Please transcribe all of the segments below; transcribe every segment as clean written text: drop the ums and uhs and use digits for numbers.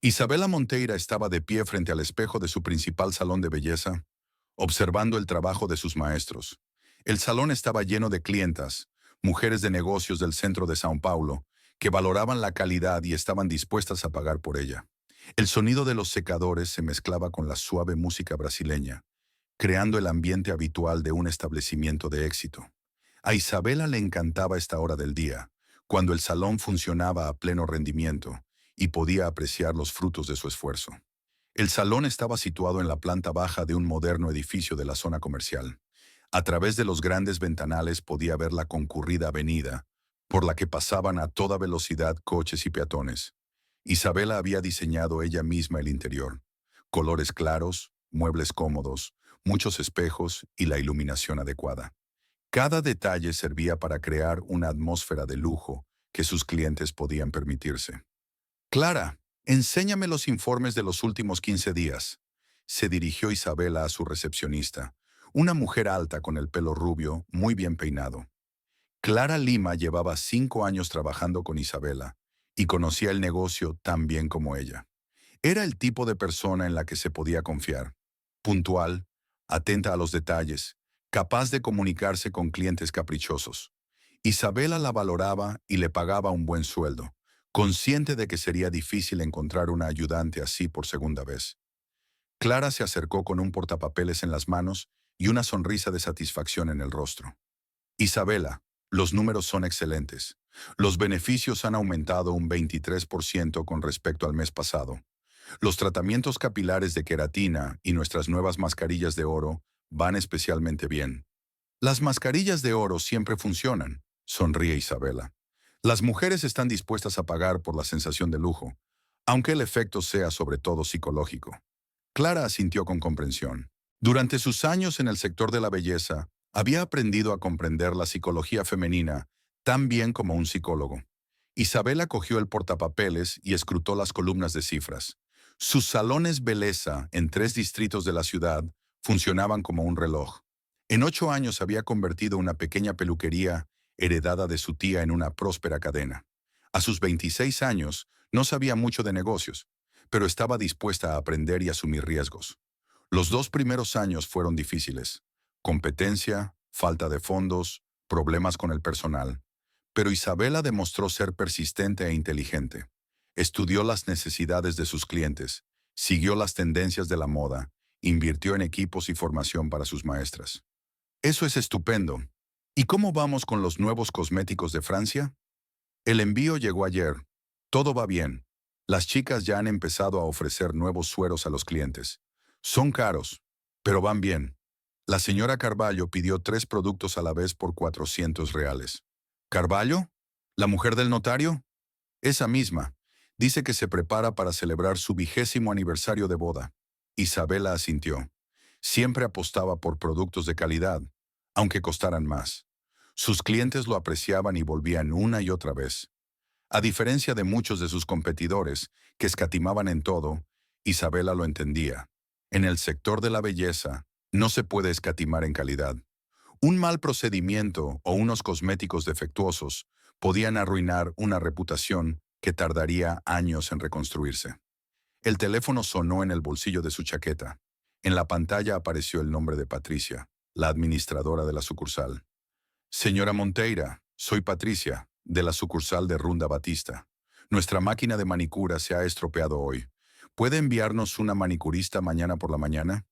Isabela Monteira estaba de pie frente al espejo de su principal salón de belleza, observando el trabajo de sus maestros. El salón estaba lleno de clientas, mujeres de negocios del centro de São Paulo, que valoraban la calidad y estaban dispuestas a pagar por ella. El sonido de los secadores se mezclaba con la suave música brasileña, creando el ambiente habitual de un establecimiento de éxito. A Isabela le encantaba esta hora del día, cuando el salón funcionaba a pleno rendimiento y podía apreciar los frutos de su esfuerzo. El salón estaba situado en la planta baja de un moderno edificio de la zona comercial. A través de los grandes ventanales podía ver la concurrida avenida, por la que pasaban a toda velocidad coches y peatones. Isabela había diseñado ella misma el interior. Colores claros, muebles cómodos, muchos espejos y la iluminación adecuada. Cada detalle servía para crear una atmósfera de lujo que sus clientes podían permitirse. Clara, enséñame los informes de los últimos 15 días. Se dirigió Isabela a su recepcionista, una mujer alta con el pelo rubio, muy bien peinado. Clara Lima llevaba 5 años trabajando con Isabela y conocía el negocio tan bien como ella. Era el tipo de persona en la que se podía confiar. Puntual, atenta a los detalles, capaz de comunicarse con clientes caprichosos. Isabela la valoraba y le pagaba un buen sueldo, consciente de que sería difícil encontrar una ayudante así por segunda vez. Clara se acercó con un portapapeles en las manos y una sonrisa de satisfacción en el rostro. Isabela, los números son excelentes. Los beneficios han aumentado un 23% con respecto al mes pasado. Los tratamientos capilares de queratina y nuestras nuevas mascarillas de oro van especialmente bien. Las mascarillas de oro siempre funcionan, sonríe Isabela. Las mujeres están dispuestas a pagar por la sensación de lujo, aunque el efecto sea sobre todo psicológico. Clara asintió con comprensión. Durante sus años en el sector de la belleza, había aprendido a comprender la psicología femenina tan bien como un psicólogo. Isabela cogió el portapapeles y escrutó las columnas de cifras. Sus salones belleza en 3 distritos de la ciudad funcionaban como un reloj. En 8 años había convertido una pequeña peluquería heredada de su tía en una próspera cadena. A sus 26 años no sabía mucho de negocios, pero estaba dispuesta a aprender y asumir riesgos. Los 2 primeros años fueron difíciles. Competencia, falta de fondos, problemas con el personal. Pero Isabela demostró ser persistente e inteligente. Estudió las necesidades de sus clientes, siguió las tendencias de la moda, invirtió en equipos y formación para sus maestras. Eso es estupendo. ¿Y cómo vamos con los nuevos cosméticos de Francia? El envío llegó ayer. Todo va bien. Las chicas ya han empezado a ofrecer nuevos sueros a los clientes. Son caros, pero van bien. La señora Carvalho pidió 3 productos a la vez por 400 reales. ¿Carvalho? ¿La mujer del notario? Esa misma. Dice que se prepara para celebrar su 20º aniversario de boda. Isabela asintió. Siempre apostaba por productos de calidad, aunque costaran más. Sus clientes lo apreciaban y volvían una y otra vez. A diferencia de muchos de sus competidores, que escatimaban en todo, Isabela lo entendía. En el sector de la belleza, no se puede escatimar en calidad. Un mal procedimiento o unos cosméticos defectuosos podían arruinar una reputación que tardaría años en reconstruirse. El teléfono sonó en el bolsillo de su chaqueta. En la pantalla apareció el nombre de Patricia, la administradora de la sucursal. Señora Monteira, soy Patricia, de la sucursal de Runda Batista. Nuestra máquina de manicura se ha estropeado hoy. ¿Puede enviarnos una manicurista mañana por la mañana?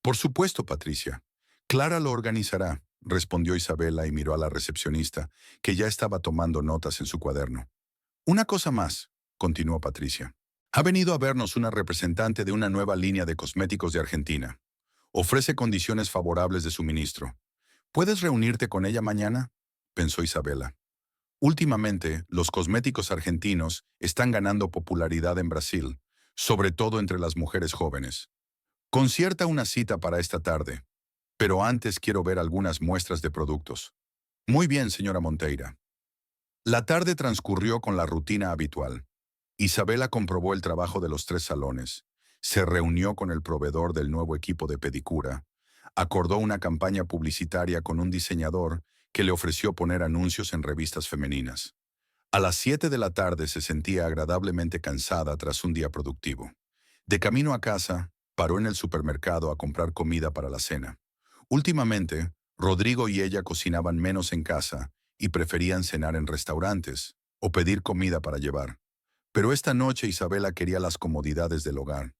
Por supuesto, Patricia. Clara lo organizará, respondió Isabela y miró a la recepcionista, que ya estaba tomando notas en su cuaderno. Una cosa más, continuó Patricia. Ha venido a vernos una representante de una nueva línea de cosméticos de Argentina. Ofrece condiciones favorables de suministro. ¿Puedes reunirte con ella mañana? Pensó Isabela. Últimamente, los cosméticos argentinos están ganando popularidad en Brasil, sobre todo entre las mujeres jóvenes. Concierta una cita para esta tarde, pero antes quiero ver algunas muestras de productos. Muy bien, señora Monteira. La tarde transcurrió con la rutina habitual. Isabela comprobó el trabajo de los 3 salones, se reunió con el proveedor del nuevo equipo de pedicura, acordó una campaña publicitaria con un diseñador que le ofreció poner anuncios en revistas femeninas. A las 7 de la tarde se sentía agradablemente cansada tras un día productivo. De camino a casa, paró en el supermercado a comprar comida para la cena. Últimamente, Rodrigo y ella cocinaban menos en casa y preferían cenar en restaurantes o pedir comida para llevar. Pero esta noche Isabela quería las comodidades del hogar.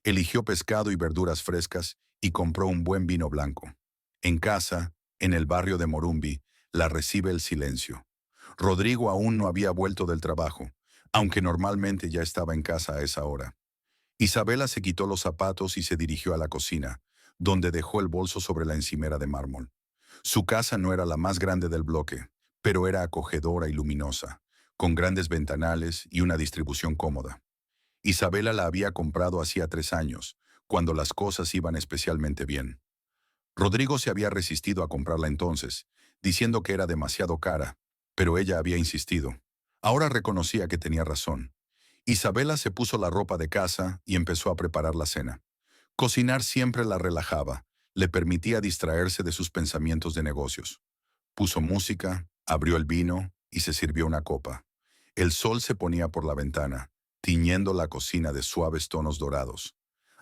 Eligió pescado y verduras frescas y compró un buen vino blanco. En casa, en el barrio de Morumbi, la recibe el silencio. Rodrigo aún no había vuelto del trabajo, aunque normalmente ya estaba en casa a esa hora. Isabela se quitó los zapatos y se dirigió a la cocina, donde dejó el bolso sobre la encimera de mármol. Su casa no era la más grande del bloque, pero era acogedora y luminosa, con grandes ventanales y una distribución cómoda. Isabela la había comprado hacía 3 años, cuando las cosas iban especialmente bien. Rodrigo se había resistido a comprarla entonces, diciendo que era demasiado cara, pero ella había insistido. Ahora reconocía que tenía razón. Isabela se puso la ropa de casa y empezó a preparar la cena. Cocinar siempre la relajaba, le permitía distraerse de sus pensamientos de negocios. Puso música, abrió el vino y se sirvió una copa. El sol se ponía por la ventana, tiñendo la cocina de suaves tonos dorados.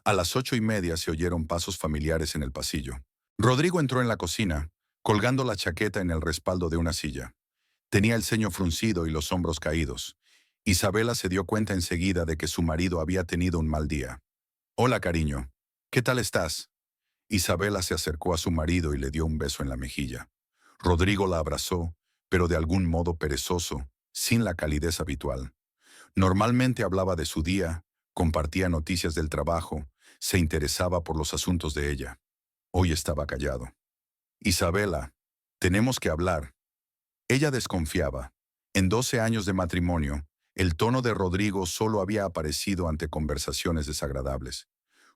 A las 8:30 se oyeron pasos familiares en el pasillo. Rodrigo entró en la cocina, colgando la chaqueta en el respaldo de una silla. Tenía el ceño fruncido y los hombros caídos. Isabela se dio cuenta enseguida de que su marido había tenido un mal día. «Hola, cariño. ¿Qué tal estás?» Isabela se acercó a su marido y le dio un beso en la mejilla. Rodrigo la abrazó, pero de algún modo perezoso, sin la calidez habitual. Normalmente hablaba de su día, compartía noticias del trabajo, se interesaba por los asuntos de ella. Hoy estaba callado. «Isabela, tenemos que hablar». Ella desconfiaba. En 12 años de matrimonio, el tono de Rodrigo solo había aparecido ante conversaciones desagradables.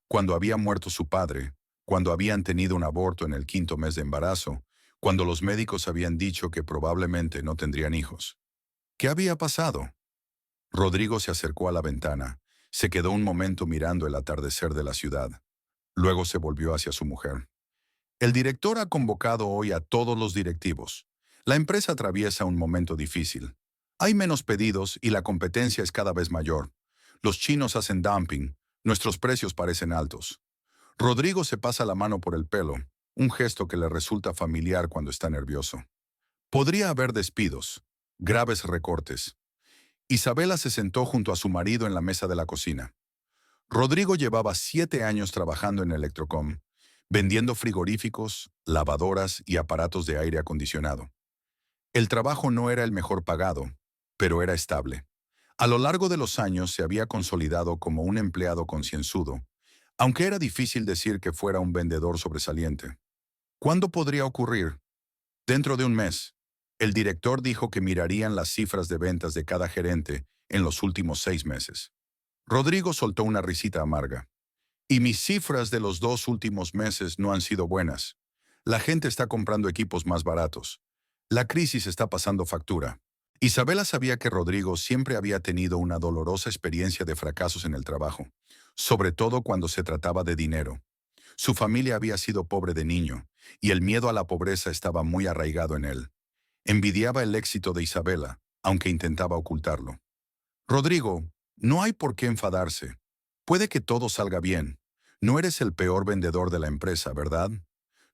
Cuando había muerto su padre, cuando habían tenido un aborto en el 5.º mes de embarazo, cuando los médicos habían dicho que probablemente no tendrían hijos. ¿Qué había pasado? Rodrigo se acercó a la ventana, se quedó un momento mirando el atardecer de la ciudad. Luego se volvió hacia su mujer. El director ha convocado hoy a todos los directivos. La empresa atraviesa un momento difícil. Hay menos pedidos y la competencia es cada vez mayor. Los chinos hacen dumping, nuestros precios parecen altos. Rodrigo se pasa la mano por el pelo, un gesto que le resulta familiar cuando está nervioso. Podría haber despidos, graves recortes. Isabela se sentó junto a su marido en la mesa de la cocina. Rodrigo llevaba 7 años trabajando en Electrocom, vendiendo frigoríficos, lavadoras y aparatos de aire acondicionado. El trabajo no era el mejor pagado, pero era estable. A lo largo de los años se había consolidado como un empleado concienzudo, aunque era difícil decir que fuera un vendedor sobresaliente. ¿Cuándo podría ocurrir? Dentro de un mes. El director dijo que mirarían las cifras de ventas de cada gerente en los últimos 6 meses. Rodrigo soltó una risita amarga. Y mis cifras de los 2 últimos meses no han sido buenas. La gente está comprando equipos más baratos. La crisis está pasando factura. Isabela sabía que Rodrigo siempre había tenido una dolorosa experiencia de fracasos en el trabajo, sobre todo cuando se trataba de dinero. Su familia había sido pobre de niño, y el miedo a la pobreza estaba muy arraigado en él. Envidiaba el éxito de Isabela, aunque intentaba ocultarlo. Rodrigo, no hay por qué enfadarse. Puede que todo salga bien. No eres el peor vendedor de la empresa, ¿verdad?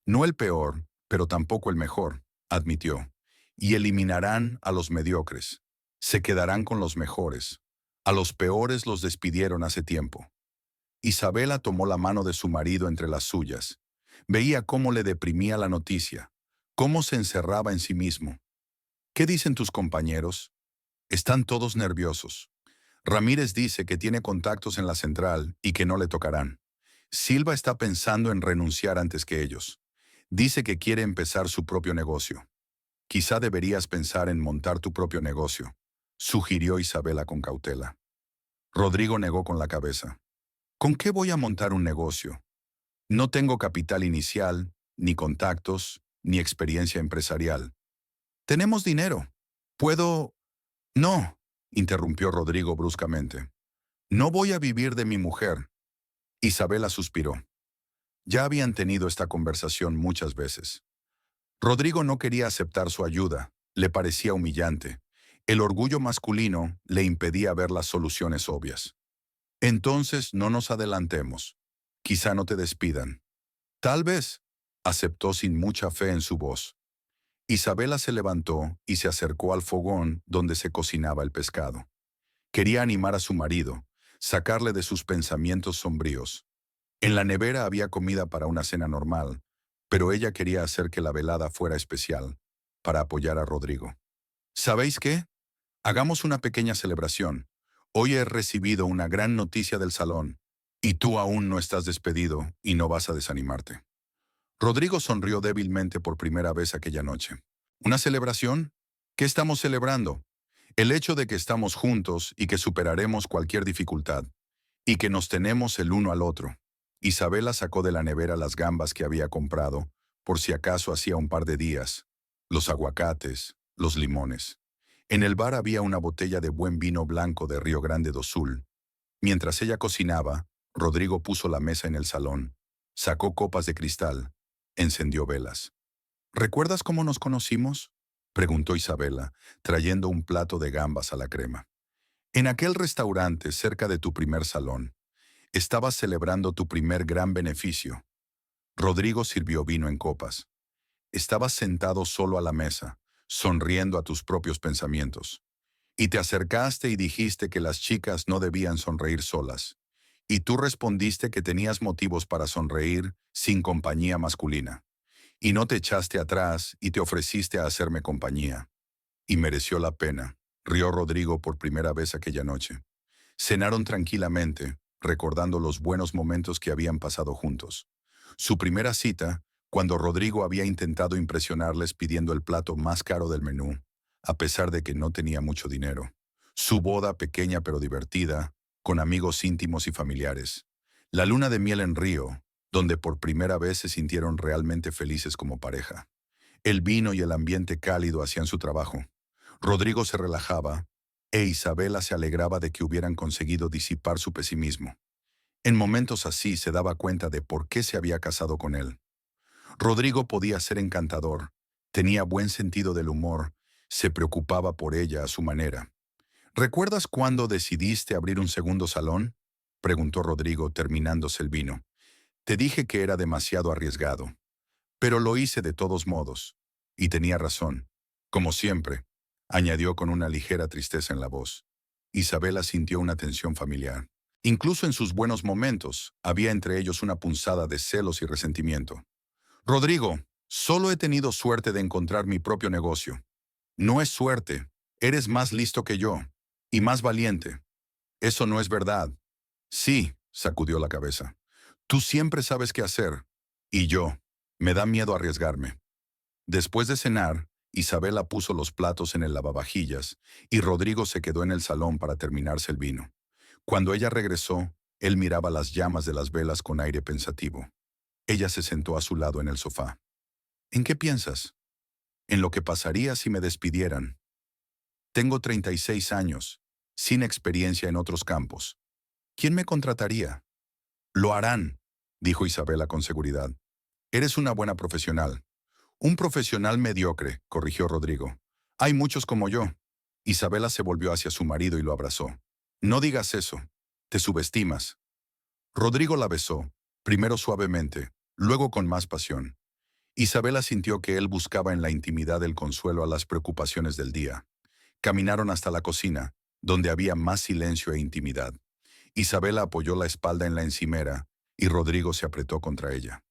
No el peor, pero tampoco el mejor, admitió. Y eliminarán a los mediocres. Se quedarán con los mejores. A los peores los despidieron hace tiempo. Isabela tomó la mano de su marido entre las suyas. Veía cómo le deprimía la noticia, cómo se encerraba en sí mismo. ¿Qué dicen tus compañeros? Están todos nerviosos. Ramírez dice que tiene contactos en la central y que no le tocarán. Silva está pensando en renunciar antes que ellos. Dice que quiere empezar su propio negocio. Quizá deberías pensar en montar tu propio negocio, sugirió Isabela con cautela. Rodrigo negó con la cabeza. ¿Con qué voy a montar un negocio? No tengo capital inicial, ni contactos, ni experiencia empresarial. Tenemos dinero. Puedo... No, interrumpió Rodrigo bruscamente. No voy a vivir de mi mujer. Isabela suspiró. Ya habían tenido esta conversación muchas veces. Rodrigo no quería aceptar su ayuda, le parecía humillante. El orgullo masculino le impedía ver las soluciones obvias. Entonces no nos adelantemos. Quizá no te despidan. Tal vez, aceptó sin mucha fe en su voz. Isabela se levantó y se acercó al fogón donde se cocinaba el pescado. Quería animar a su marido, sacarle de sus pensamientos sombríos. En la nevera había comida para una cena normal, pero ella quería hacer que la velada fuera especial, para apoyar a Rodrigo. ¿Sabéis qué? Hagamos una pequeña celebración. Hoy he recibido una gran noticia del salón, y tú aún no estás despedido y no vas a desanimarte. Rodrigo sonrió débilmente por primera vez aquella noche. ¿Una celebración? ¿Qué estamos celebrando? El hecho de que estamos juntos y que superaremos cualquier dificultad, y que nos tenemos el uno al otro. Isabela sacó de la nevera las gambas que había comprado, por si acaso hacía un par de días, los aguacates, los limones. En el bar había una botella de buen vino blanco de Río Grande do Sul. Mientras ella cocinaba, Rodrigo puso la mesa en el salón, sacó copas de cristal, encendió velas. ¿Recuerdas cómo nos conocimos? Preguntó Isabela, trayendo un plato de gambas a la crema. En aquel restaurante cerca de tu primer salón. Estabas celebrando tu primer gran beneficio. Rodrigo sirvió vino en copas. Estabas sentado solo a la mesa, sonriendo a tus propios pensamientos. Y te acercaste y dijiste que las chicas no debían sonreír solas. Y tú respondiste que tenías motivos para sonreír sin compañía masculina. Y no te echaste atrás y te ofreciste a hacerme compañía. Y mereció la pena, rió Rodrigo por primera vez aquella noche. Cenaron tranquilamente, recordando los buenos momentos que habían pasado juntos. Su primera cita, cuando Rodrigo había intentado impresionarles pidiendo el plato más caro del menú, a pesar de que no tenía mucho dinero. Su boda pequeña pero divertida, con amigos íntimos y familiares. La luna de miel en Río, donde por primera vez se sintieron realmente felices como pareja. El vino y el ambiente cálido hacían su trabajo. Rodrigo se relajaba, e Isabela se alegraba de que hubieran conseguido disipar su pesimismo. En momentos así se daba cuenta de por qué se había casado con él. Rodrigo podía ser encantador, tenía buen sentido del humor, se preocupaba por ella a su manera. ¿Recuerdas cuándo decidiste abrir un segundo salón? Preguntó Rodrigo terminándose el vino. Te dije que era demasiado arriesgado, pero lo hice de todos modos. Y tenía razón. Como siempre, añadió con una ligera tristeza en la voz. Isabela sintió una tensión familiar. Incluso en sus buenos momentos, había entre ellos una punzada de celos y resentimiento. Rodrigo, solo he tenido suerte de encontrar mi propio negocio. No es suerte, eres más listo que yo, y más valiente. Eso no es verdad. Sí, sacudió la cabeza. Tú siempre sabes qué hacer. Y yo, me da miedo arriesgarme. Después de cenar, Isabela puso los platos en el lavavajillas y Rodrigo se quedó en el salón para terminarse el vino. Cuando ella regresó, él miraba las llamas de las velas con aire pensativo. Ella se sentó a su lado en el sofá. ¿En qué piensas? En lo que pasaría si me despidieran. Tengo 36 años, sin experiencia en otros campos. ¿Quién me contrataría? Lo harán, dijo Isabela con seguridad. Eres una buena profesional. Un profesional mediocre, corrigió Rodrigo. Hay muchos como yo. Isabela se volvió hacia su marido y lo abrazó. No digas eso. Te subestimas. Rodrigo la besó, primero suavemente, luego con más pasión. Isabela sintió que él buscaba en la intimidad el consuelo a las preocupaciones del día. Caminaron hasta la cocina, donde había más silencio e intimidad. Isabela apoyó la espalda en la encimera y Rodrigo se apretó contra ella.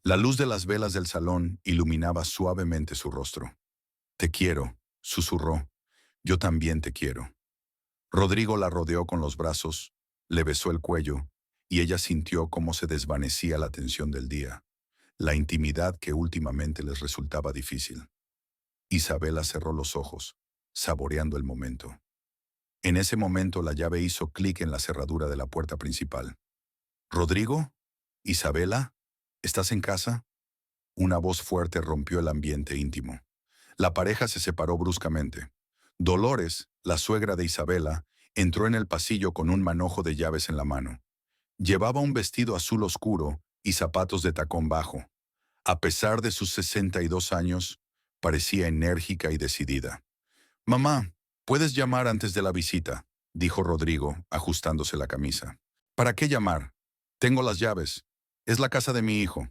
La luz de las velas del salón iluminaba suavemente su rostro. Te quiero, susurró. Yo también te quiero. Rodrigo la rodeó con los brazos, le besó el cuello, y ella sintió cómo se desvanecía la tensión del día, la intimidad que últimamente les resultaba difícil. Isabela cerró los ojos, saboreando el momento. En ese momento la llave hizo clic en la cerradura de la puerta principal. ¿Rodrigo? ¿Isabela? ¿Estás en casa? Una voz fuerte rompió el ambiente íntimo. La pareja se separó bruscamente. Dolores, la suegra de Isabela, entró en el pasillo con un manojo de llaves en la mano. Llevaba un vestido azul oscuro y zapatos de tacón bajo. A pesar de sus 62 años, parecía enérgica y decidida. «Mamá, Puedes llamar antes de la visita, dijo Rodrigo, ajustándose la camisa. ¿Para qué llamar? Tengo las llaves. Es la casa de mi hijo.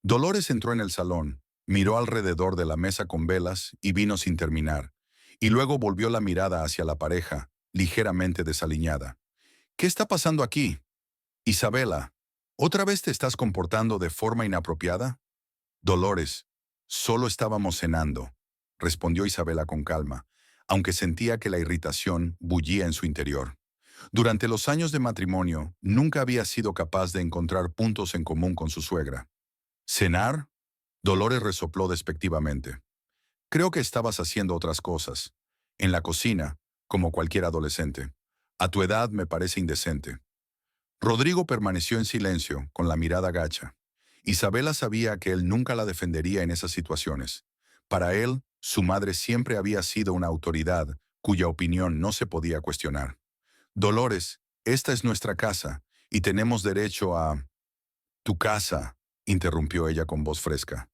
Dolores entró en el salón, miró alrededor de la mesa con velas y vino sin terminar, y luego volvió la mirada hacia la pareja, ligeramente desaliñada. ¿Qué está pasando aquí? Isabela, ¿otra vez te estás comportando de forma inapropiada? Dolores, solo estábamos cenando, respondió Isabela con calma, aunque sentía que la irritación bullía en su interior. Durante los años de matrimonio, nunca había sido capaz de encontrar puntos en común con su suegra. ¿Cenar? Dolores resopló despectivamente. Creo que estabas haciendo otras cosas. En la cocina, como cualquier adolescente. A tu edad me parece indecente. Rodrigo permaneció en silencio, con la mirada gacha. Isabela sabía que él nunca la defendería en esas situaciones. Para él, su madre siempre había sido una autoridad cuya opinión no se podía cuestionar. Dolores, esta es nuestra casa, y tenemos derecho a... Tu casa, interrumpió ella con voz fresca.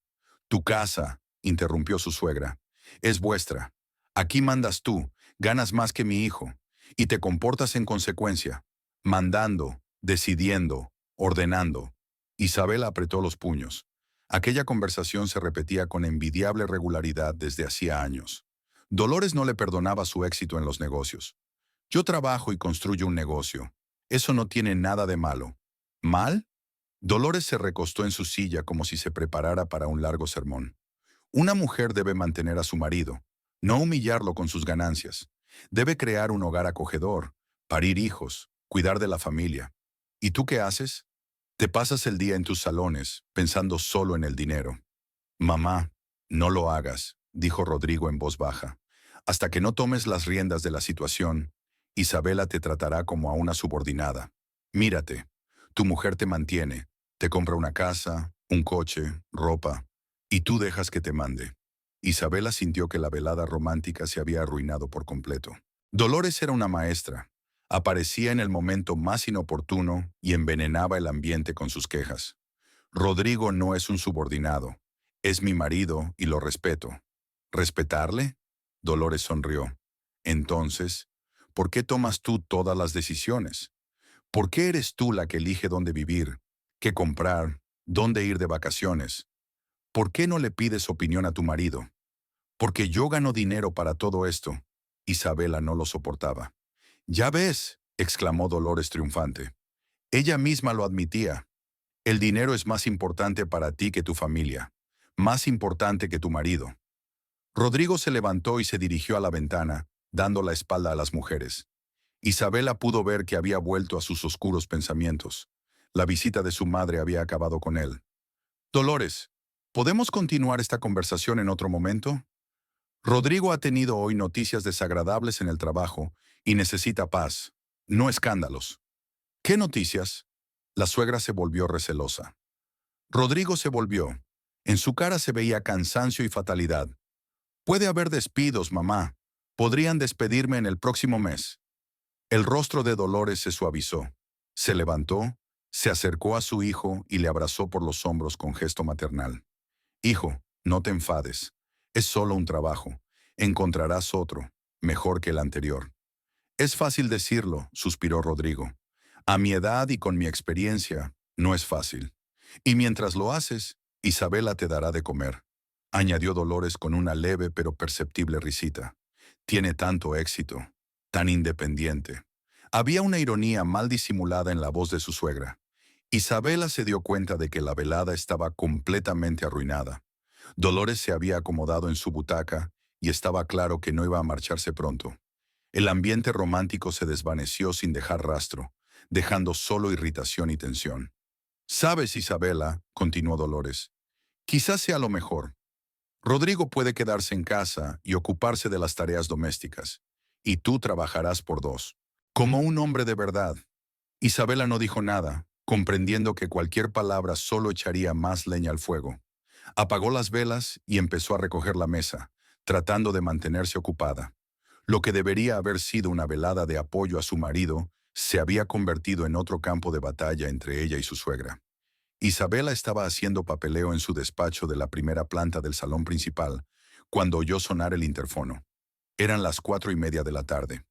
Tu casa, interrumpió su suegra. Es vuestra. Aquí mandas tú, ganas más que mi hijo, y te comportas en consecuencia, mandando, decidiendo, ordenando. Isabel apretó los puños. Aquella conversación se repetía con envidiable regularidad desde hacía años. Dolores no le perdonaba su éxito en los negocios. Yo trabajo y construyo un negocio. Eso no tiene nada de malo. ¿Mal? Dolores se recostó en su silla como si se preparara para un largo sermón. Una mujer debe mantener a su marido, no humillarlo con sus ganancias. Debe crear un hogar acogedor, parir hijos, cuidar de la familia. ¿Y tú qué haces? Te pasas el día en tus salones, pensando solo en el dinero. Mamá, no lo hagas, dijo Rodrigo en voz baja. Hasta que no tomes las riendas de la situación, Isabela te tratará como a una subordinada. Mírate, tu mujer te mantiene, te compra una casa, un coche, ropa, y tú dejas que te mande. Isabela sintió que la velada romántica se había arruinado por completo. Dolores era una maestra. Aparecía en el momento más inoportuno y envenenaba el ambiente con sus quejas. Rodrigo no es un subordinado. Es mi marido y lo respeto. ¿Respetarle? Dolores sonrió. Entonces, ¿por qué tomas tú todas las decisiones? ¿Por qué eres tú la que elige dónde vivir, qué comprar, dónde ir de vacaciones? ¿Por qué no le pides opinión a tu marido? Porque yo gano dinero para todo esto. Isabela no lo soportaba. Ya ves, exclamó Dolores triunfante. Ella misma lo admitía. El dinero es más importante para ti que tu familia, más importante que tu marido. Rodrigo se levantó y se dirigió a la ventana, dando la espalda a las mujeres. Isabela pudo ver que había vuelto a sus oscuros pensamientos. La visita de su madre había acabado con él. Dolores, ¿podemos continuar esta conversación en otro momento? Rodrigo ha tenido hoy noticias desagradables en el trabajo y necesita paz, no escándalos. ¿Qué noticias? La suegra se volvió recelosa. Rodrigo se volvió. En su cara se veía cansancio y fatalidad. Puede haber despidos, mamá. Podrían despedirme en el próximo mes. El rostro de Dolores se suavizó. Se levantó, se acercó a su hijo y le abrazó por los hombros con gesto maternal. Hijo, no te enfades. Es solo un trabajo. Encontrarás otro, mejor que el anterior. Es fácil decirlo, suspiró Rodrigo. A mi edad y con mi experiencia, no es fácil. Y mientras lo haces, Isabela te dará de comer, añadió Dolores con una leve pero perceptible risita. Tiene tanto éxito, tan independiente. Había una ironía mal disimulada en la voz de su suegra. Isabela se dio cuenta de que la velada estaba completamente arruinada. Dolores se había acomodado en su butaca y estaba claro que no iba a marcharse pronto. El ambiente romántico se desvaneció sin dejar rastro, dejando solo irritación y tensión. «Sabes, Isabela», continuó Dolores, «quizás sea lo mejor. Rodrigo puede quedarse en casa y ocuparse de las tareas domésticas, y tú trabajarás por dos. Como un hombre de verdad». Isabela no dijo nada, comprendiendo que cualquier palabra solo echaría más leña al fuego. Apagó las velas y empezó a recoger la mesa, tratando de mantenerse ocupada. Lo que debería haber sido una velada de apoyo a su marido se había convertido en otro campo de batalla entre ella y su suegra. Isabela estaba haciendo papeleo en su despacho de la primera planta del salón principal, cuando oyó sonar el interfono. Eran las 4:30 de la tarde,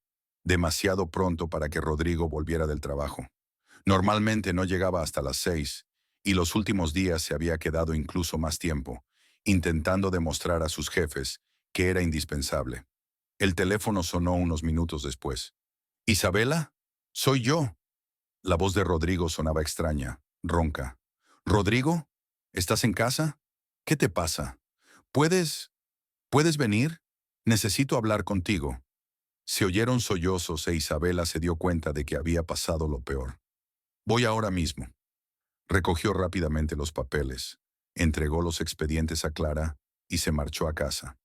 demasiado pronto para que Rodrigo volviera del trabajo. Normalmente no llegaba hasta las 6, y los últimos días se había quedado incluso más tiempo, intentando demostrar a sus jefes que era indispensable. El teléfono sonó unos minutos después. «¿Isabela? Soy yo». La voz de Rodrigo sonaba extraña, ronca. «¿Rodrigo? ¿Estás en casa? ¿Qué te pasa? ¿Puedes? ¿Puedes venir? Necesito hablar contigo». Se oyeron sollozos e Isabela se dio cuenta de que había pasado lo peor. «Voy ahora mismo». Recogió rápidamente los papeles, entregó los expedientes a Clara y se marchó a casa.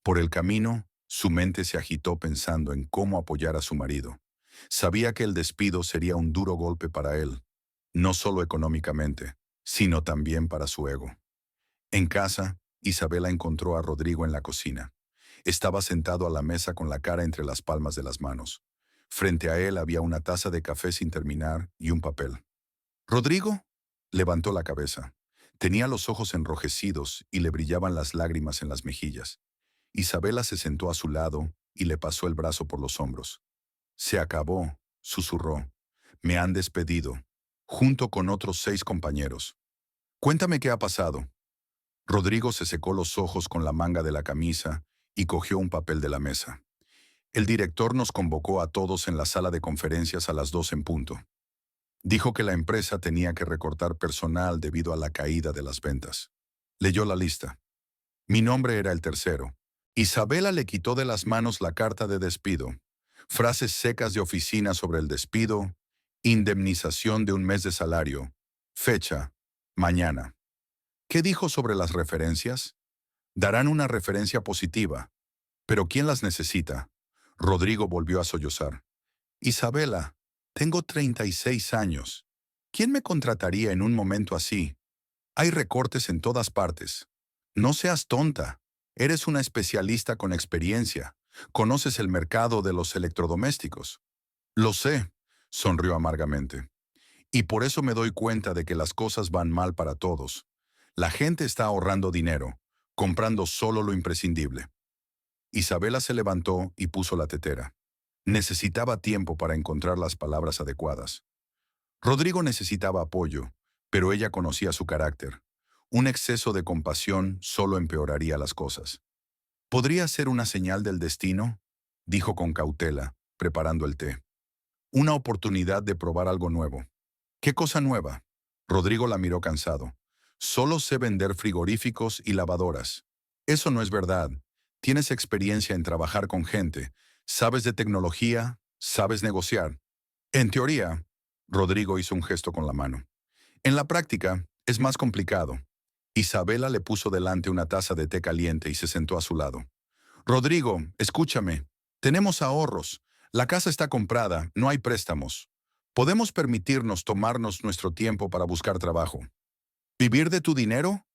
Por el camino, su mente se agitó pensando en cómo apoyar a su marido. Sabía que el despido sería un duro golpe para él, no solo económicamente, sino también para su ego. En casa, Isabela encontró a Rodrigo en la cocina. Estaba sentado a la mesa con la cara entre las palmas de las manos. Frente a él había una taza de café sin terminar y un papel. «¿Rodrigo?». Levantó la cabeza. Tenía los ojos enrojecidos y le brillaban las lágrimas en las mejillas. Isabela se sentó a su lado y le pasó el brazo por los hombros. «Se acabó», susurró. «Me han despedido, junto con otros 6 compañeros. Cuéntame qué ha pasado». Rodrigo se secó los ojos con la manga de la camisa y cogió un papel de la mesa. «El director nos convocó a todos en la sala de conferencias a las 2 en punto. Dijo que la empresa tenía que recortar personal debido a la caída de las ventas». Leyó la lista. Mi nombre era el tercero. Isabela le quitó de las manos la carta de despido. Frases secas de oficina sobre el despido, indemnización de un mes de salario, fecha, mañana. ¿Qué dijo sobre las referencias? Darán una referencia positiva. ¿Pero quién las necesita? Rodrigo volvió a sollozar. «Isabela, tengo 36 años. ¿Quién me contrataría en un momento así? Hay recortes en todas partes. No seas tonta. Eres una especialista con experiencia. Conoces el mercado de los electrodomésticos». «Lo sé», sonrió amargamente. «Y por eso me doy cuenta de que las cosas van mal para todos. La gente está ahorrando dinero, comprando solo lo imprescindible». Isabela se levantó y puso la tetera. Necesitaba tiempo para encontrar las palabras adecuadas. Rodrigo necesitaba apoyo, pero ella conocía su carácter. Un exceso de compasión solo empeoraría las cosas. «¿Podría ser una señal del destino?», dijo con cautela, preparando el té. «Una oportunidad de probar algo nuevo». «¿Qué cosa nueva?». Rodrigo la miró cansado. «Solo sé vender frigoríficos y lavadoras». «Eso no es verdad. Tienes experiencia en trabajar con gente. Sabes de tecnología, sabes negociar». «En teoría», Rodrigo hizo un gesto con la mano. «En la práctica, es más complicado». Isabela le puso delante una taza de té caliente y se sentó a su lado. «Rodrigo, escúchame. Tenemos ahorros. La casa está comprada, no hay préstamos. Podemos permitirnos tomarnos nuestro tiempo para buscar trabajo». «¿Vivir de tu dinero?».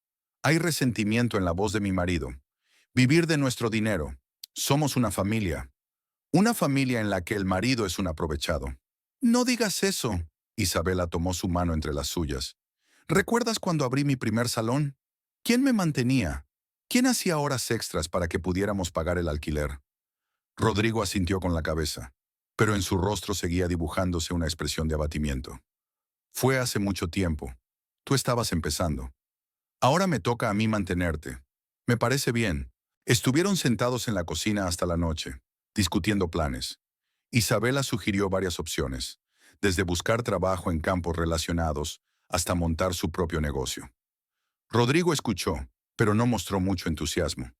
Hay resentimiento en la voz de mi marido. «Vivir de nuestro dinero. Somos una familia. Una familia en la que el marido es un aprovechado». «No digas eso». Isabela tomó su mano entre las suyas. «¿Recuerdas cuando abrí mi primer salón? ¿Quién me mantenía? ¿Quién hacía horas extras para que pudiéramos pagar el alquiler?». Rodrigo asintió con la cabeza, pero en su rostro seguía dibujándose una expresión de abatimiento. «Fue hace mucho tiempo. Tú estabas empezando. Ahora me toca a mí mantenerte. Me parece bien». Estuvieron sentados en la cocina hasta la noche, discutiendo planes. Isabela sugirió varias opciones, desde buscar trabajo en campos relacionados hasta montar su propio negocio. Rodrigo escuchó, pero no mostró mucho entusiasmo.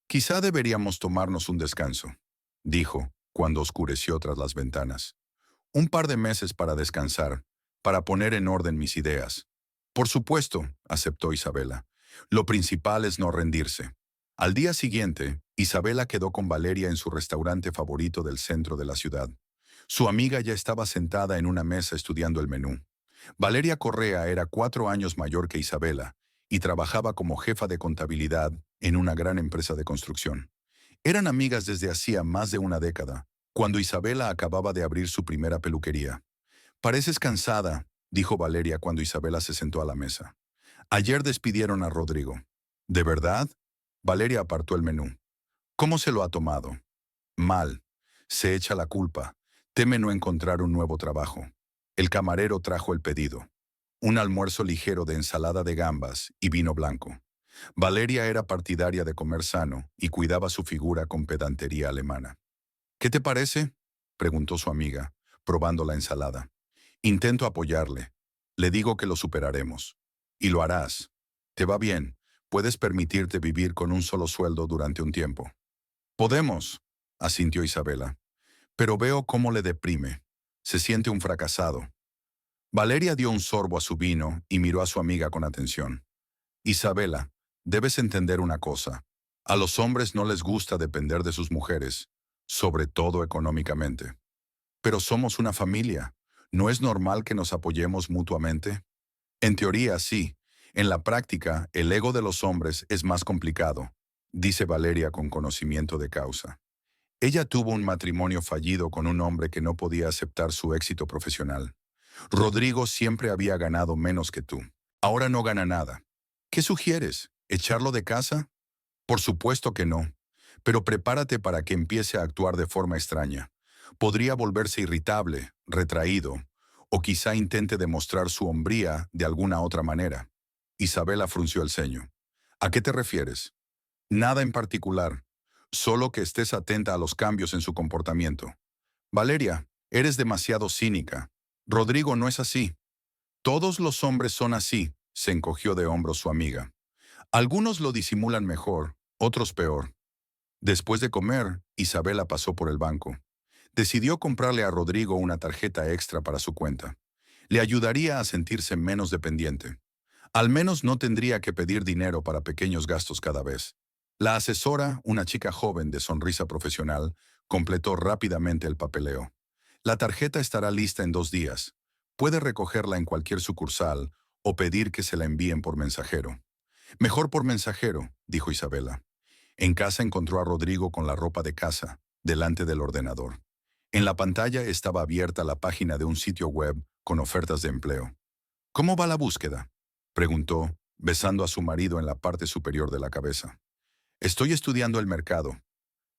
«Quizá deberíamos tomarnos un descanso», dijo, cuando oscureció tras las ventanas. «Un par de meses para descansar, para poner en orden mis ideas». «Por supuesto», aceptó Isabela. «Lo principal es no rendirse». Al día siguiente, Isabela quedó con Valeria en su restaurante favorito del centro de la ciudad. Su amiga ya estaba sentada en una mesa estudiando el menú. Valeria Correa era 4 años mayor que Isabela y trabajaba como jefa de contabilidad en una gran empresa de construcción. Eran amigas desde hacía más de una década, cuando Isabela acababa de abrir su primera peluquería. «Pareces cansada», dijo Valeria cuando Isabela se sentó a la mesa. «Ayer despidieron a Rodrigo». «¿De verdad?». Valeria apartó el menú. «¿Cómo se lo ha tomado?». Mal. Se echa la culpa. Teme no encontrar un nuevo trabajo. El camarero trajo el pedido. Un almuerzo ligero de ensalada de gambas y vino blanco. Valeria era partidaria de comer sano y cuidaba su figura con pedantería alemana. ¿Qué te parece?, preguntó su amiga, probando la ensalada. Intento apoyarle. Le digo que lo superaremos. Y lo harás. Te va bien. Puedes permitirte vivir con un solo sueldo durante un tiempo. Podemos, asintió Isabela. Pero veo cómo le deprime. Se siente un fracasado. Valeria dio un sorbo a su vino y miró a su amiga con atención. Isabela, debes entender una cosa. A los hombres no les gusta depender de sus mujeres, sobre todo económicamente. Pero somos una familia. ¿No es normal que nos apoyemos mutuamente? En teoría, sí. En la práctica, el ego de los hombres es más complicado, dice Valeria con conocimiento de causa. Ella tuvo un matrimonio fallido con un hombre que no podía aceptar su éxito profesional. Rodrigo siempre había ganado menos que tú. Ahora no gana nada. ¿Qué sugieres? ¿Echarlo de casa? Por supuesto que no. Pero prepárate para que empiece a actuar de forma extraña. Podría volverse irritable, retraído, o quizá intente demostrar su hombría de alguna otra manera. Isabela frunció el ceño. ¿A qué te refieres? Nada en particular. Solo que estés atenta a los cambios en su comportamiento. Valeria, eres demasiado cínica. Rodrigo no es así. Todos los hombres son así, se encogió de hombros su amiga. Algunos lo disimulan mejor, otros peor. Después de comer, Isabela pasó por el banco. Decidió comprarle a Rodrigo una tarjeta extra para su cuenta. Le ayudaría a sentirse menos dependiente. Al menos no tendría que pedir dinero para pequeños gastos cada vez. La asesora, una chica joven de sonrisa profesional, completó rápidamente el papeleo. La tarjeta estará lista en 2 días. Puede recogerla en cualquier sucursal o pedir que se la envíen por mensajero. Mejor por mensajero, dijo Isabela. En casa encontró a Rodrigo con la ropa de casa, delante del ordenador. En la pantalla estaba abierta la página de un sitio web con ofertas de empleo. ¿Cómo va la búsqueda?, preguntó, besando a su marido en la parte superior de la cabeza. Estoy estudiando el mercado.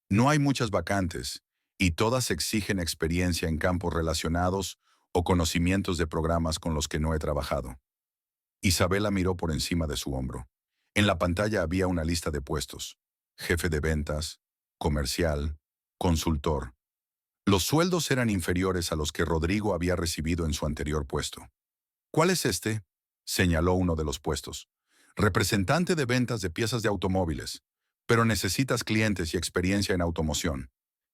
No hay muchas vacantes, y todas exigen experiencia en campos relacionados o conocimientos de programas con los que no he trabajado. Isabela miró por encima de su hombro. En la pantalla había una lista de puestos: jefe de ventas, comercial, consultor. Los sueldos eran inferiores a los que Rodrigo había recibido en su anterior puesto. ¿Cuál es este?, señaló uno de los puestos. Representante de ventas de piezas de automóviles, pero necesitas clientes y experiencia en automoción.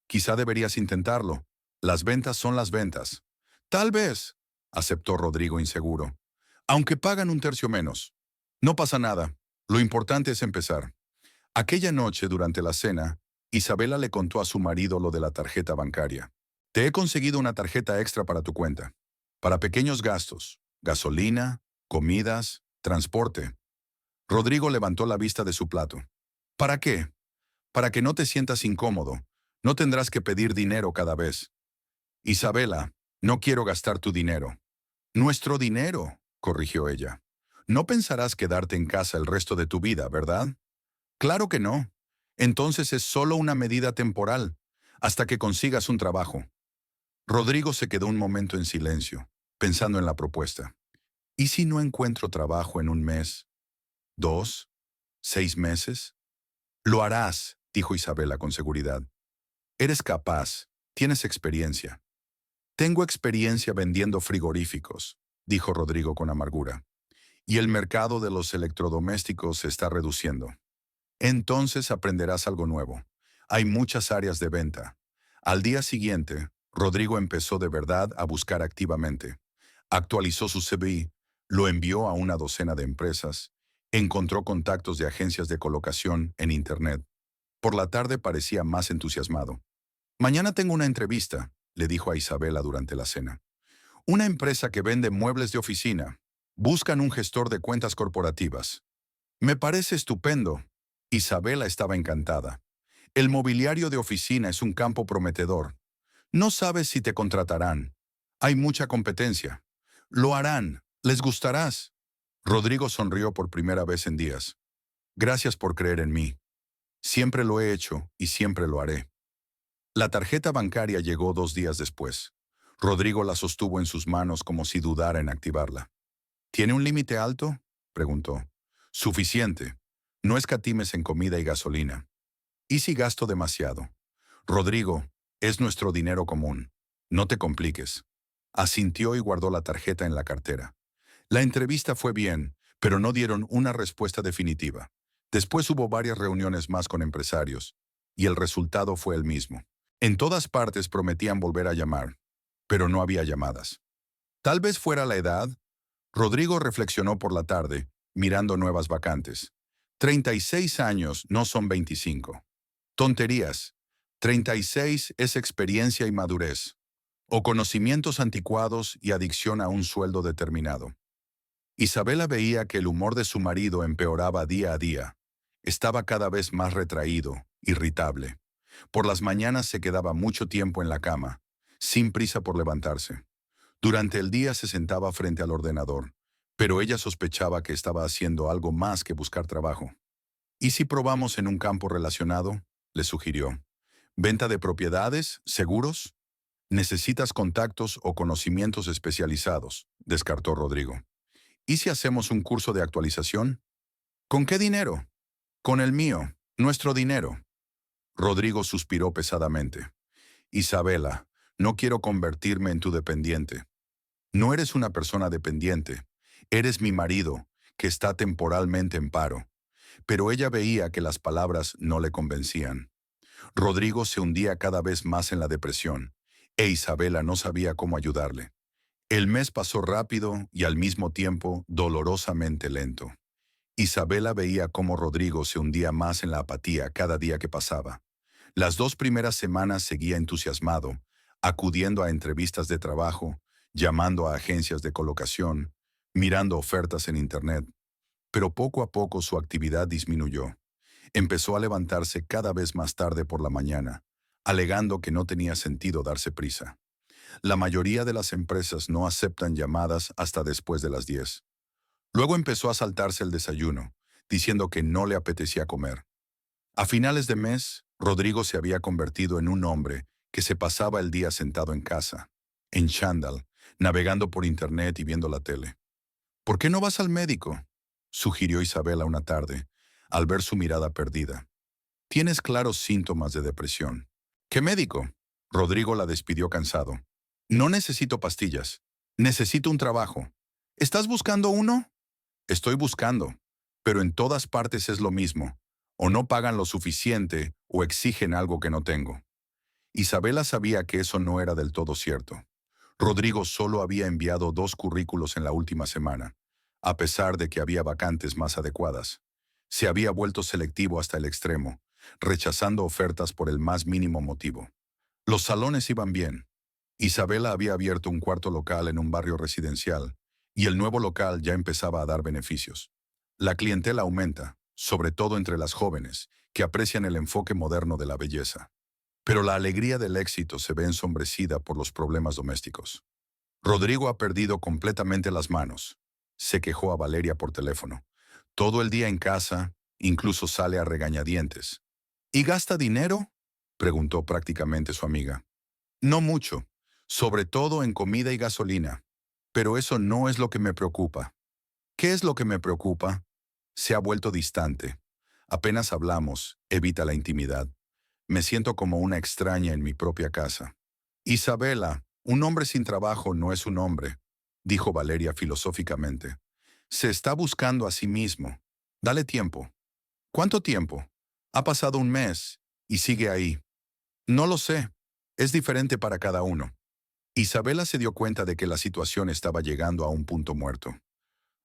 Quizá deberías intentarlo. Las ventas son las ventas. Tal vez, aceptó Rodrigo inseguro. Aunque pagan 1/3 menos. No pasa nada. Lo importante es empezar. Aquella noche, durante la cena, Isabela le contó a su marido lo de la tarjeta bancaria. Te he conseguido una tarjeta extra para tu cuenta. Para pequeños gastos, gasolina, comidas, transporte. Rodrigo levantó la vista de su plato. ¿Para qué? Para que no te sientas incómodo. No tendrás que pedir dinero cada vez. Isabela, no quiero gastar tu dinero. Nuestro dinero, corrigió ella. No pensarás quedarte en casa el resto de tu vida, ¿verdad? Claro que no. Entonces es solo una medida temporal, hasta que consigas un trabajo. Rodrigo se quedó un momento en silencio, pensando en la propuesta. ¿Y si no encuentro trabajo en 1 mes? 2, 6 meses. Lo harás, dijo Isabela con seguridad. Eres capaz, tienes experiencia. Tengo experiencia vendiendo frigoríficos, dijo Rodrigo con amargura. Y el mercado de los electrodomésticos se está reduciendo. Entonces aprenderás algo nuevo. Hay muchas áreas de venta. Al día siguiente, Rodrigo empezó de verdad a buscar activamente. Actualizó su CV, lo envió a una docena de empresas, encontró contactos de agencias de colocación en Internet. Por la tarde parecía más entusiasmado. Mañana tengo una entrevista, le dijo a Isabela durante la cena. Una empresa que vende muebles de oficina. Buscan un gestor de cuentas corporativas. Me parece estupendo. Isabela estaba encantada. El mobiliario de oficina es un campo prometedor. No sabes si te contratarán. Hay mucha competencia. Lo harán. Les gustarás. Rodrigo sonrió por primera vez en días. Gracias por creer en mí. Siempre lo he hecho y siempre lo haré. La tarjeta bancaria llegó 2 días después. Rodrigo la sostuvo en sus manos como si dudara en activarla. ¿Tiene un límite alto?, preguntó. Suficiente. No escatimes en comida y gasolina. ¿Y si gasto demasiado? Rodrigo, es nuestro dinero común. No te compliques. Asintió y guardó la tarjeta en la cartera. La entrevista fue bien, pero no dieron una respuesta definitiva. Después hubo varias reuniones más con empresarios, y el resultado fue el mismo. En todas partes prometían volver a llamar, pero no había llamadas. Tal vez fuera la edad. Rodrigo reflexionó por la tarde, mirando nuevas vacantes. 36 años no son 25. Tonterías. 36 es experiencia y madurez, o conocimientos anticuados y adicción a un sueldo determinado. Isabela veía que el humor de su marido empeoraba día a día. Estaba cada vez más retraído, irritable. Por las mañanas se quedaba mucho tiempo en la cama, sin prisa por levantarse. Durante el día se sentaba frente al ordenador, pero ella sospechaba que estaba haciendo algo más que buscar trabajo. ¿Y si probamos en un campo relacionado?, le sugirió. ¿Venta de propiedades? ¿Seguros? Necesitas contactos o conocimientos especializados, descartó Rodrigo. ¿Y si hacemos un curso de actualización? ¿Con qué dinero? Con el mío, nuestro dinero. Rodrigo suspiró pesadamente. Isabela, no quiero convertirme en tu dependiente. No eres una persona dependiente. Eres mi marido, que está temporalmente en paro. Pero ella veía que las palabras no le convencían. Rodrigo se hundía cada vez más en la depresión, e Isabela no sabía cómo ayudarle. El mes pasó rápido y al mismo tiempo dolorosamente lento. Isabela veía cómo Rodrigo se hundía más en la apatía cada día que pasaba. Las 2 primeras semanas seguía entusiasmado, acudiendo a entrevistas de trabajo, llamando a agencias de colocación, mirando ofertas en Internet. Pero poco a poco su actividad disminuyó. Empezó a levantarse cada vez más tarde por la mañana, alegando que no tenía sentido darse prisa. La mayoría de las empresas no aceptan llamadas hasta después de las 10. Luego empezó a saltarse el desayuno, diciendo que no le apetecía comer. A finales de mes, Rodrigo se había convertido en un hombre que se pasaba el día sentado en casa, en chándal, navegando por Internet y viendo la tele. ¿Por qué no vas al médico?, sugirió Isabela una tarde, al ver su mirada perdida. Tienes claros síntomas de depresión. ¿Qué médico? Rodrigo la despidió cansado. No necesito pastillas. Necesito un trabajo. ¿Estás buscando uno? Estoy buscando, pero en todas partes es lo mismo. O no pagan lo suficiente o exigen algo que no tengo. Isabela sabía que eso no era del todo cierto. Rodrigo solo había enviado 2 currículos en la última semana, a pesar de que había vacantes más adecuadas. Se había vuelto selectivo hasta el extremo, rechazando ofertas por el más mínimo motivo. Los salones iban bien. Isabela había abierto un cuarto local en un barrio residencial, y el nuevo local ya empezaba a dar beneficios. La clientela aumenta, sobre todo entre las jóvenes, que aprecian el enfoque moderno de la belleza. Pero la alegría del éxito se ve ensombrecida por los problemas domésticos. Rodrigo ha perdido completamente las manos, se quejó a Valeria por teléfono. Todo el día en casa, incluso sale a regañadientes. ¿Y gasta dinero?, preguntó prácticamente su amiga. No mucho, sobre todo en comida y gasolina. Pero eso no es lo que me preocupa. ¿Qué es lo que me preocupa? Se ha vuelto distante. Apenas hablamos, evita la intimidad. Me siento como una extraña en mi propia casa. Isabela, un hombre sin trabajo no es un hombre, dijo Valeria filosóficamente. Se está buscando a sí mismo. Dale tiempo. ¿Cuánto tiempo? Ha pasado un mes y sigue ahí. No lo sé. Es diferente para cada uno. Isabela se dio cuenta de que la situación estaba llegando a un punto muerto.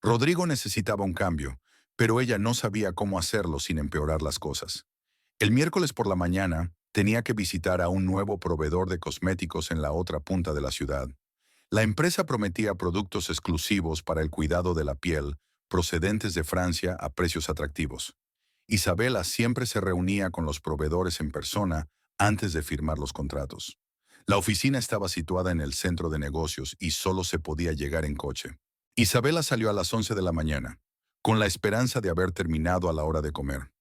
Rodrigo necesitaba un cambio, pero ella no sabía cómo hacerlo sin empeorar las cosas. El miércoles por la mañana tenía que visitar a un nuevo proveedor de cosméticos en la otra punta de la ciudad. La empresa prometía productos exclusivos para el cuidado de la piel, procedentes de Francia a precios atractivos. Isabela siempre se reunía con los proveedores en persona antes de firmar los contratos. La oficina estaba situada en el centro de negocios y solo se podía llegar en coche. Isabela salió a las 11 de la mañana, con la esperanza de haber terminado a la hora de comer.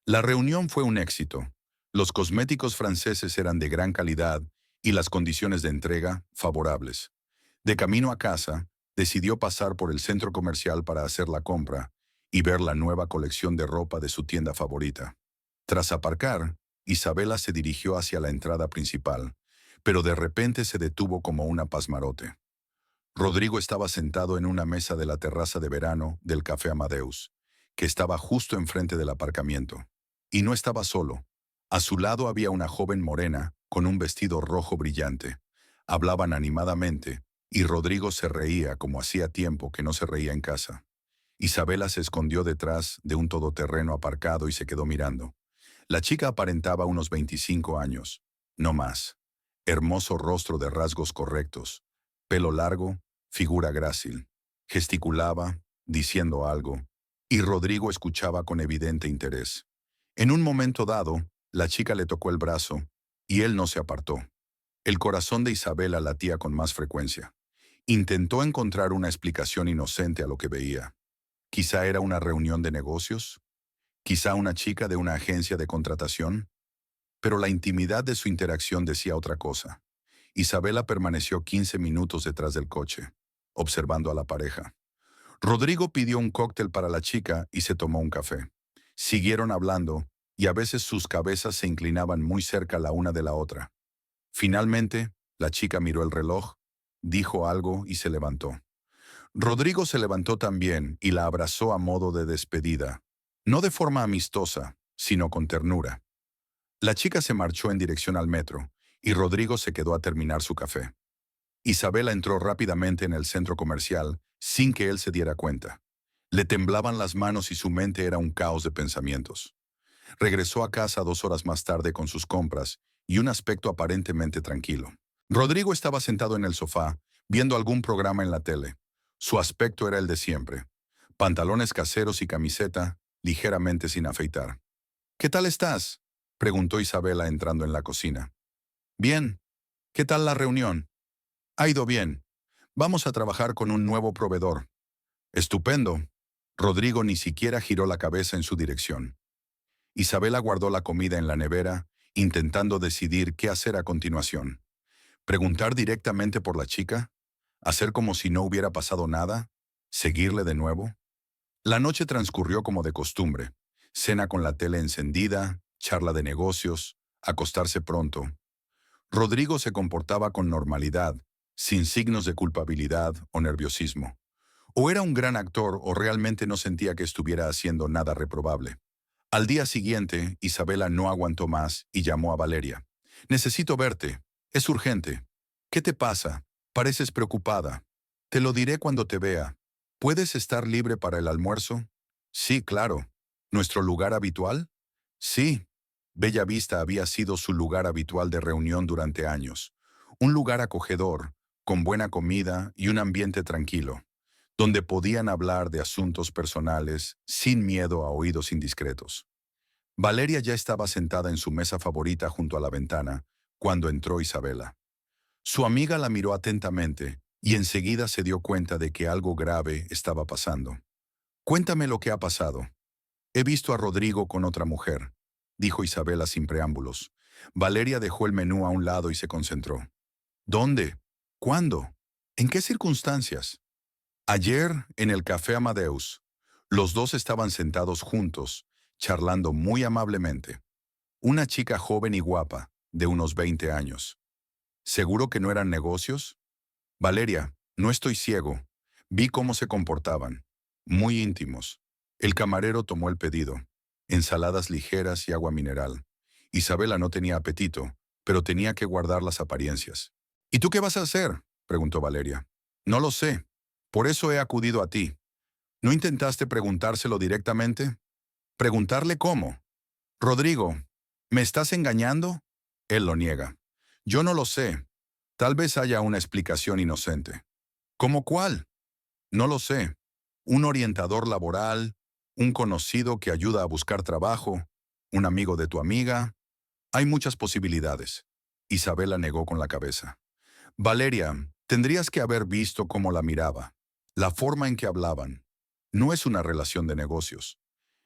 La reunión fue un éxito. Los cosméticos franceses eran de gran calidad y las condiciones de entrega favorables. De camino a casa, decidió pasar por el centro comercial para hacer la compra y ver la nueva colección de ropa de su tienda favorita. Tras aparcar, Isabela se dirigió hacia la entrada principal, pero de repente se detuvo como una pasmarote. Rodrigo estaba sentado en una mesa de la terraza de verano del Café Amadeus, que estaba justo enfrente del aparcamiento. Y no estaba solo. A su lado había una joven morena con un vestido rojo brillante. Hablaban animadamente, y Rodrigo se reía como hacía tiempo que no se reía en casa. Isabela se escondió detrás de un todoterreno aparcado y se quedó mirando. La chica aparentaba unos 25 años, no más. Hermoso rostro de rasgos correctos, pelo largo, figura grácil. Gesticulaba, diciendo algo, y Rodrigo escuchaba con evidente interés. En un momento dado, la chica le tocó el brazo, y él no se apartó. El corazón de Isabela latía con más frecuencia. Intentó encontrar una explicación inocente a lo que veía. Quizá era una reunión de negocios, quizá una chica de una agencia de contratación, pero la intimidad de su interacción decía otra cosa. Isabela permaneció 15 minutos detrás del coche, observando a la pareja. Rodrigo pidió un cóctel para la chica y se tomó un café. Siguieron hablando, y a veces sus cabezas se inclinaban muy cerca la una de la otra. Finalmente, la chica miró el reloj, dijo algo y se levantó. Rodrigo se levantó también y la abrazó a modo de despedida, no de forma amistosa, sino con ternura. La chica se marchó en dirección al metro, y Rodrigo se quedó a terminar su café. Isabela entró rápidamente en el centro comercial, sin que él se diera cuenta. Le temblaban las manos y su mente era un caos de pensamientos. Regresó a casa 2 horas más tarde con sus compras y un aspecto aparentemente tranquilo. Rodrigo estaba sentado en el sofá, viendo algún programa en la tele. Su aspecto era el de siempre. Pantalones caseros y camiseta, ligeramente sin afeitar. «¿Qué tal estás?», preguntó Isabela entrando en la cocina. «Bien. ¿Qué tal la reunión?». «Ha ido bien. Vamos a trabajar con un nuevo proveedor». «Estupendo». Rodrigo ni siquiera giró la cabeza en su dirección. Isabela guardó la comida en la nevera, intentando decidir qué hacer a continuación. ¿Preguntar directamente por la chica? ¿Hacer como si no hubiera pasado nada? ¿Seguirle de nuevo? La noche transcurrió como de costumbre. Cena con la tele encendida, charla de negocios, acostarse pronto. Rodrigo se comportaba con normalidad, sin signos de culpabilidad o nerviosismo. O era un gran actor o realmente no sentía que estuviera haciendo nada reprobable. Al día siguiente, Isabela no aguantó más y llamó a Valeria. «Necesito verte. Es urgente». «¿Qué te pasa? Pareces preocupada». «Te lo diré cuando te vea. ¿Puedes estar libre para el almuerzo?». «Sí, claro». «¿Nuestro lugar habitual?». «Sí». Bella Vista había sido su lugar habitual de reunión durante años. Un lugar acogedor, con buena comida y un ambiente tranquilo, donde podían hablar de asuntos personales sin miedo a oídos indiscretos. Valeria ya estaba sentada en su mesa favorita junto a la ventana cuando entró Isabela. Su amiga la miró atentamente y enseguida se dio cuenta de que algo grave estaba pasando. «Cuéntame lo que ha pasado». «He visto a Rodrigo con otra mujer», dijo Isabela sin preámbulos. Valeria dejó el menú a un lado y se concentró. «¿Dónde? ¿Cuándo? ¿En qué circunstancias?». «Ayer, en el Café Amadeus». Los dos estaban sentados juntos, charlando muy amablemente. Una chica joven y guapa, de unos 20 años. «¿Seguro que no eran negocios?». «Valeria, no estoy ciego. Vi cómo se comportaban. Muy íntimos». El camarero tomó el pedido. Ensaladas ligeras y agua mineral. Isabela no tenía apetito, pero tenía que guardar las apariencias. «¿Y tú qué vas a hacer?», preguntó Valeria. «No lo sé. Por eso he acudido a ti». «¿No intentaste preguntárselo directamente?». «¿Preguntarle cómo?». «Rodrigo, ¿me estás engañando?». Él lo niega. «Yo no lo sé. Tal vez haya una explicación inocente». «¿Cómo cuál?». «No lo sé. Un orientador laboral, un conocido que ayuda a buscar trabajo, un amigo de tu amiga. Hay muchas posibilidades». Isabela negó con la cabeza. «Valeria, tendrías que haber visto cómo la miraba, la forma en que hablaban. No es una relación de negocios.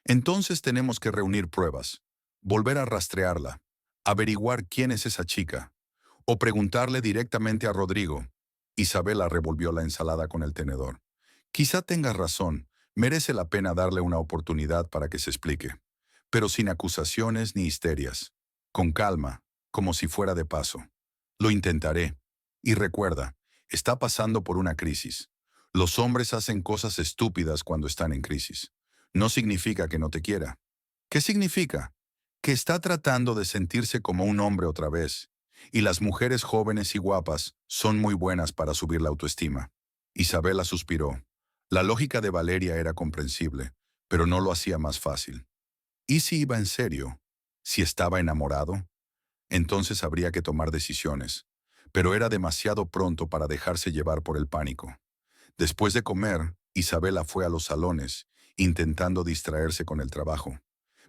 Entonces tenemos que reunir pruebas, volver a rastrearla». averiguar quién es esa chica, o preguntarle directamente a Rodrigo. Isabela revolvió la ensalada con el tenedor. Quizá tengas razón, merece la pena darle una oportunidad para que se explique, pero sin acusaciones ni histerias. Con calma, como si fuera de paso. Lo intentaré. Y recuerda, está pasando por una crisis. Los hombres hacen cosas estúpidas cuando están en crisis. No significa que no te quiera. ¿Qué significa? Que está tratando de sentirse como un hombre otra vez. Y las mujeres jóvenes y guapas son muy buenas para subir la autoestima. Isabela suspiró. La lógica de Valeria era comprensible, pero no lo hacía más fácil. ¿Y si iba en serio? ¿Si estaba enamorado? Entonces habría que tomar decisiones. Pero era demasiado pronto para dejarse llevar por el pánico. Después de comer, Isabela fue a los salones, intentando distraerse con el trabajo.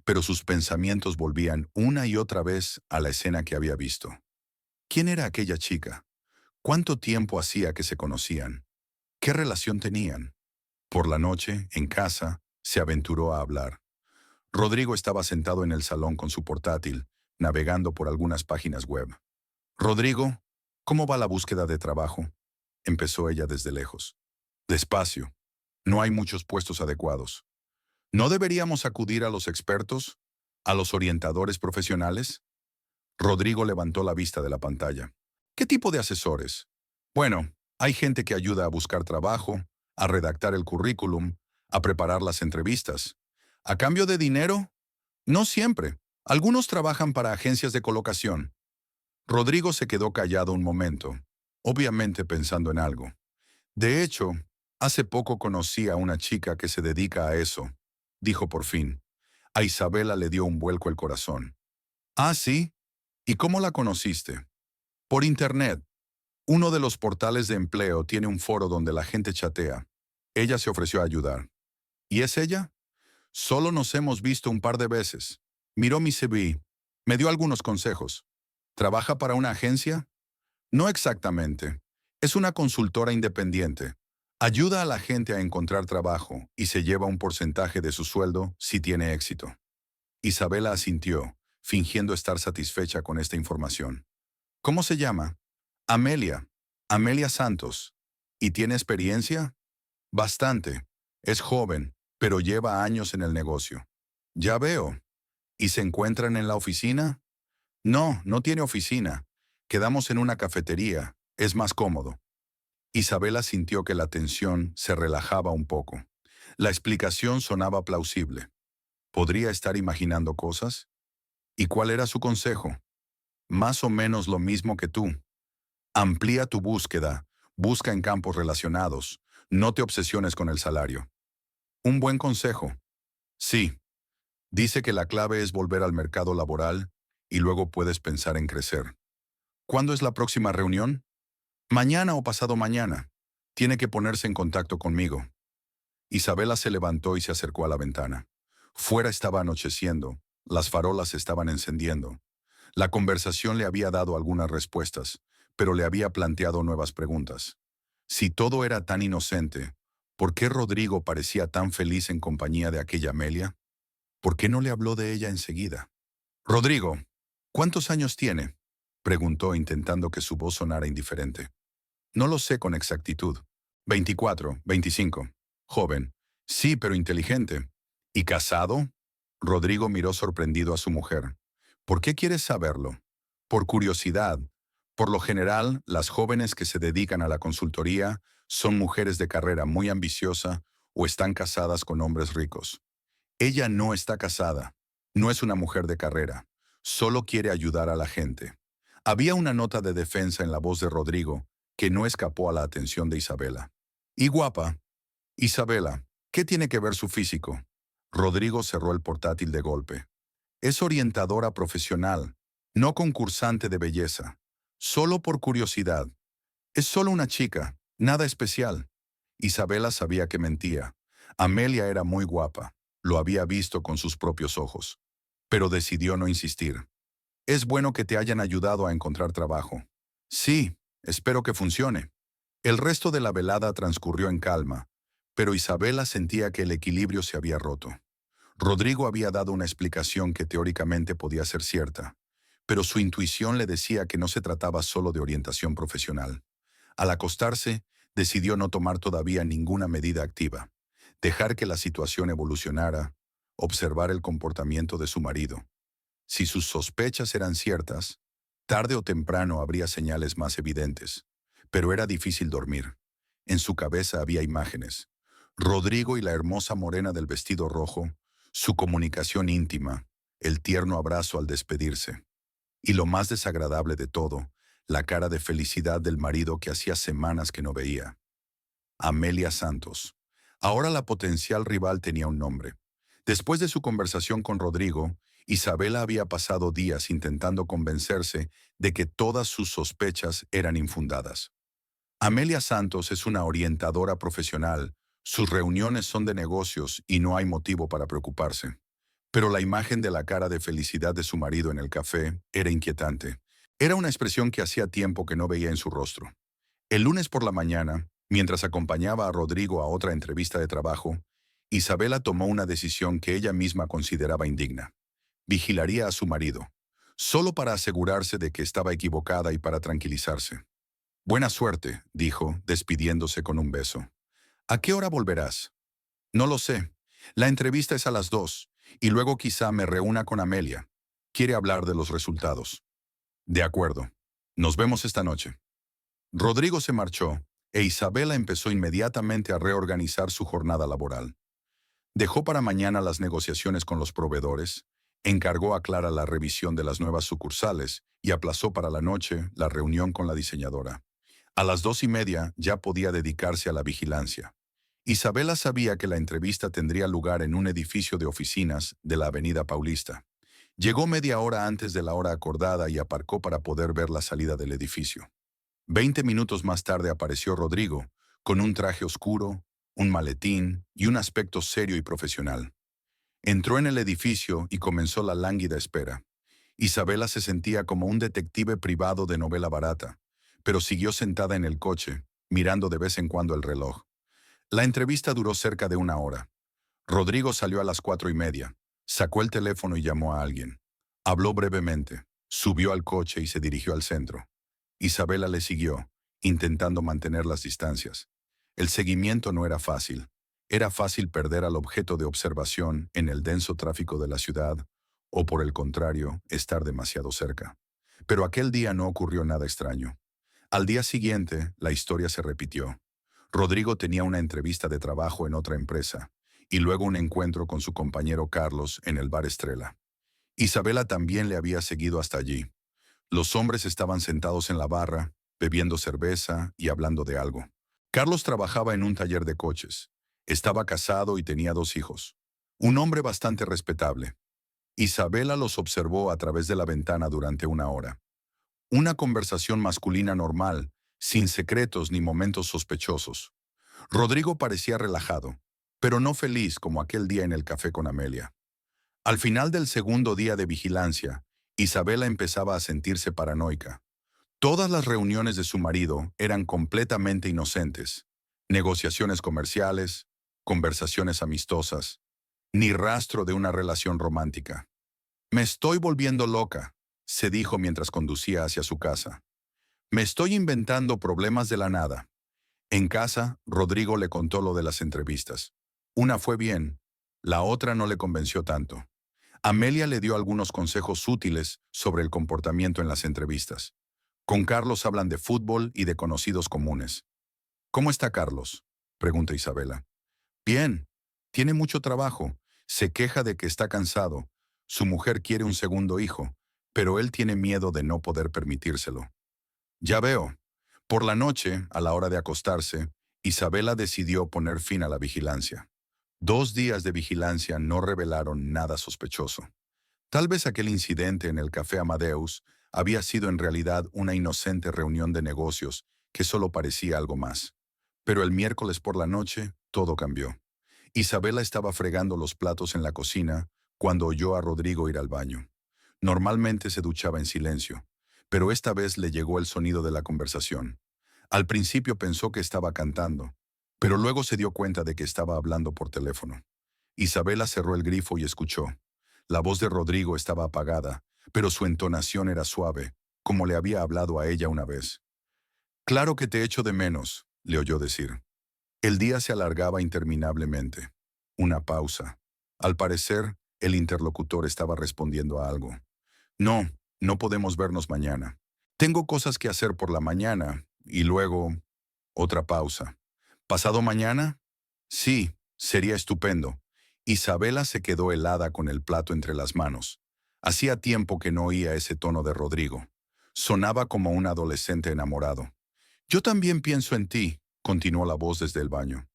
Pero sus pensamientos volvían una y otra vez a la escena que había visto. ¿Quién era aquella chica? ¿Cuánto tiempo hacía que se conocían? ¿Qué relación tenían? Por la noche, en casa, se aventuró a hablar. Rodrigo estaba sentado en el salón con su portátil, navegando por algunas páginas web. «Rodrigo, ¿cómo va la búsqueda de trabajo?», empezó ella desde lejos. «Despacio. No hay muchos puestos adecuados. ¿No deberíamos acudir a los expertos? ¿A los orientadores profesionales?». Rodrigo levantó la vista de la pantalla. «¿Qué tipo de asesores?». «Bueno, hay gente que ayuda a buscar trabajo, a redactar el currículum, a preparar las entrevistas. ¿A cambio de dinero? No siempre. Algunos trabajan para agencias de colocación». Rodrigo se quedó callado un momento, obviamente pensando en algo. «De hecho, hace poco conocí a una chica que se dedica a eso», dijo por fin. A Isabela le dio un vuelco el corazón. «Ah, sí. ¿Y cómo la conociste?». «Por internet. Uno de los portales de empleo tiene un foro donde la gente chatea. Ella se ofreció a ayudar». «¿Y es ella?». «Solo nos hemos visto un par de veces. Miró mi CV. Me dio algunos consejos». «¿Trabaja para una agencia?». «No exactamente. Es una consultora independiente. Ayuda a la gente a encontrar trabajo y se lleva un porcentaje de su sueldo si tiene éxito». Isabela asintió, fingiendo estar satisfecha con esta información. «¿Cómo se llama?». «Amelia. Amelia Santos». «¿Y tiene experiencia?». «Bastante. Es joven, pero lleva años en el negocio». «Ya veo. ¿Y se encuentran en la oficina?». «No, no tiene oficina. Quedamos en una cafetería. Es más cómodo». Isabela sintió que la tensión se relajaba un poco. La explicación sonaba plausible. ¿Podría estar imaginando cosas? ¿Y cuál era su consejo? Más o menos lo mismo que tú. Amplía tu búsqueda, busca en campos relacionados, no te obsesiones con el salario. Un buen consejo. Sí, dice que la clave es volver al mercado laboral y luego puedes pensar en crecer. ¿Cuándo es la próxima reunión? Mañana o pasado mañana. Tiene que ponerse en contacto conmigo. Isabela se levantó y se acercó a la ventana. Fuera estaba anocheciendo, las farolas se estaban encendiendo. La conversación le había dado algunas respuestas, pero le había planteado nuevas preguntas. Si todo era tan inocente, ¿por qué Rodrigo parecía tan feliz en compañía de aquella Amelia? ¿Por qué no le habló de ella enseguida? «Rodrigo, ¿cuántos años tiene?», preguntó intentando que su voz sonara indiferente. «No lo sé con exactitud. 24, 25. Joven. Sí, pero inteligente». «¿Y casado?». Rodrigo miró sorprendido a su mujer. «¿Por qué quieres saberlo?». «Por curiosidad. Por lo general, las jóvenes que se dedican a la consultoría son mujeres de carrera muy ambiciosa o están casadas con hombres ricos. Ella no está casada. No es una mujer de carrera. Solo quiere ayudar a la gente». Había una nota de defensa en la voz de Rodrigo que no escapó a la atención de Isabela. «Y guapa». «Isabela, ¿qué tiene que ver su físico?». Rodrigo cerró el portátil de golpe. «Es orientadora profesional, no concursante de belleza. Solo por curiosidad. Es solo una chica, nada especial». Isabela sabía que mentía. Amelia era muy guapa. Lo había visto con sus propios ojos. Pero decidió no insistir. «Es bueno que te hayan ayudado a encontrar trabajo». «Sí, espero que funcione». El resto de la velada transcurrió en calma, pero Isabela sentía que el equilibrio se había roto. Rodrigo había dado una explicación que teóricamente podía ser cierta, pero su intuición le decía que no se trataba solo de orientación profesional. Al acostarse, decidió no tomar todavía ninguna medida activa, dejar que la situación evolucionara, observar el comportamiento de su marido. Si sus sospechas eran ciertas, tarde o temprano habría señales más evidentes, pero era difícil dormir. En su cabeza había imágenes. Rodrigo y la hermosa morena del vestido rojo, su comunicación íntima, el tierno abrazo al despedirse. Y lo más desagradable de todo, la cara de felicidad del marido que hacía semanas que no veía. Amelia Santos. Ahora la potencial rival tenía un nombre. Después de su conversación con Rodrigo, Isabela había pasado días intentando convencerse de que todas sus sospechas eran infundadas. Amelia Santos es una orientadora profesional, sus reuniones son de negocios y no hay motivo para preocuparse. Pero la imagen de la cara de felicidad de su marido en el café era inquietante. Era una expresión que hacía tiempo que no veía en su rostro. El lunes por la mañana, mientras acompañaba a Rodrigo a otra entrevista de trabajo, Isabela tomó una decisión que ella misma consideraba indigna. Vigilaría a su marido, solo para asegurarse de que estaba equivocada y para tranquilizarse. Buena suerte, dijo, despidiéndose con un beso. ¿A qué hora volverás? No lo sé. La entrevista es a las 2, y luego quizá me reúna con Amelia. Quiere hablar de los resultados. De acuerdo. Nos vemos esta noche. Rodrigo se marchó, e Isabela empezó inmediatamente a reorganizar su jornada laboral. Dejó para mañana las negociaciones con los proveedores, encargó a Clara la revisión de las nuevas sucursales y aplazó para la noche la reunión con la diseñadora. A las 2:30 ya podía dedicarse a la vigilancia. Isabela sabía que la entrevista tendría lugar en un edificio de oficinas de la Avenida Paulista. Llegó media hora antes de la hora acordada y aparcó para poder ver la salida del edificio. 20 minutos más tarde apareció Rodrigo, con un traje oscuro, un maletín y un aspecto serio y profesional. Entró en el edificio y comenzó la lánguida espera. Isabela se sentía como un detective privado de novela barata, pero siguió sentada en el coche, mirando de vez en cuando el reloj. La entrevista duró cerca de 1 hora. Rodrigo salió a las 4:30, sacó el teléfono y llamó a alguien. Habló brevemente, subió al coche y se dirigió al centro. Isabela le siguió, intentando mantener las distancias. El seguimiento no era fácil. Era fácil perder al objeto de observación en el denso tráfico de la ciudad, o por el contrario, estar demasiado cerca. Pero aquel día no ocurrió nada extraño. Al día siguiente, la historia se repitió. Rodrigo tenía una entrevista de trabajo en otra empresa, y luego un encuentro con su compañero Carlos en el bar Estrella. Isabela también le había seguido hasta allí. Los hombres estaban sentados en la barra, bebiendo cerveza y hablando de algo. Carlos trabajaba en un taller de coches. Estaba casado y tenía 2 hijos. Un hombre bastante respetable. Isabela los observó a través de la ventana durante 1 hora. Una conversación masculina normal, sin secretos ni momentos sospechosos. Rodrigo parecía relajado, pero no feliz como aquel día en el café con Amelia. Al final del segundo día de vigilancia, Isabela empezaba a sentirse paranoica. Todas las reuniones de su marido eran completamente inocentes. Negociaciones comerciales, conversaciones amistosas, ni rastro de una relación romántica. Me estoy volviendo loca, se dijo mientras conducía hacia su casa. Me estoy inventando problemas de la nada. En casa, Rodrigo le contó lo de las entrevistas. Una fue bien, la otra no le convenció tanto. Amelia le dio algunos consejos útiles sobre el comportamiento en las entrevistas. Con Carlos hablan de fútbol y de conocidos comunes. ¿Cómo está Carlos?, pregunta Isabela. Bien, tiene mucho trabajo, se queja de que está cansado. Su mujer quiere un segundo hijo, pero él tiene miedo de no poder permitírselo. Ya veo. Por la noche, a la hora de acostarse, Isabela decidió poner fin a la vigilancia. 2 días de vigilancia no revelaron nada sospechoso. Tal vez aquel incidente en el Café Amadeus había sido en realidad una inocente reunión de negocios que solo parecía algo más. Pero el miércoles por la noche, todo cambió. Isabela estaba fregando los platos en la cocina cuando oyó a Rodrigo ir al baño. Normalmente se duchaba en silencio, pero esta vez le llegó el sonido de la conversación. Al principio pensó que estaba cantando, pero luego se dio cuenta de que estaba hablando por teléfono. Isabela cerró el grifo y escuchó. La voz de Rodrigo estaba apagada, pero su entonación era suave, como le había hablado a ella una vez. Claro que te echo de menos, le oyó decir. El día se alargaba interminablemente. Una pausa. Al parecer, el interlocutor estaba respondiendo a algo. No, no podemos vernos mañana. Tengo cosas que hacer por la mañana, y luego, otra pausa. ¿Pasado mañana? Sí, sería estupendo. Isabela se quedó helada con el plato entre las manos. Hacía tiempo que no oía ese tono de Rodrigo. Sonaba como un adolescente enamorado. Yo también pienso en ti, continuó la voz desde el baño.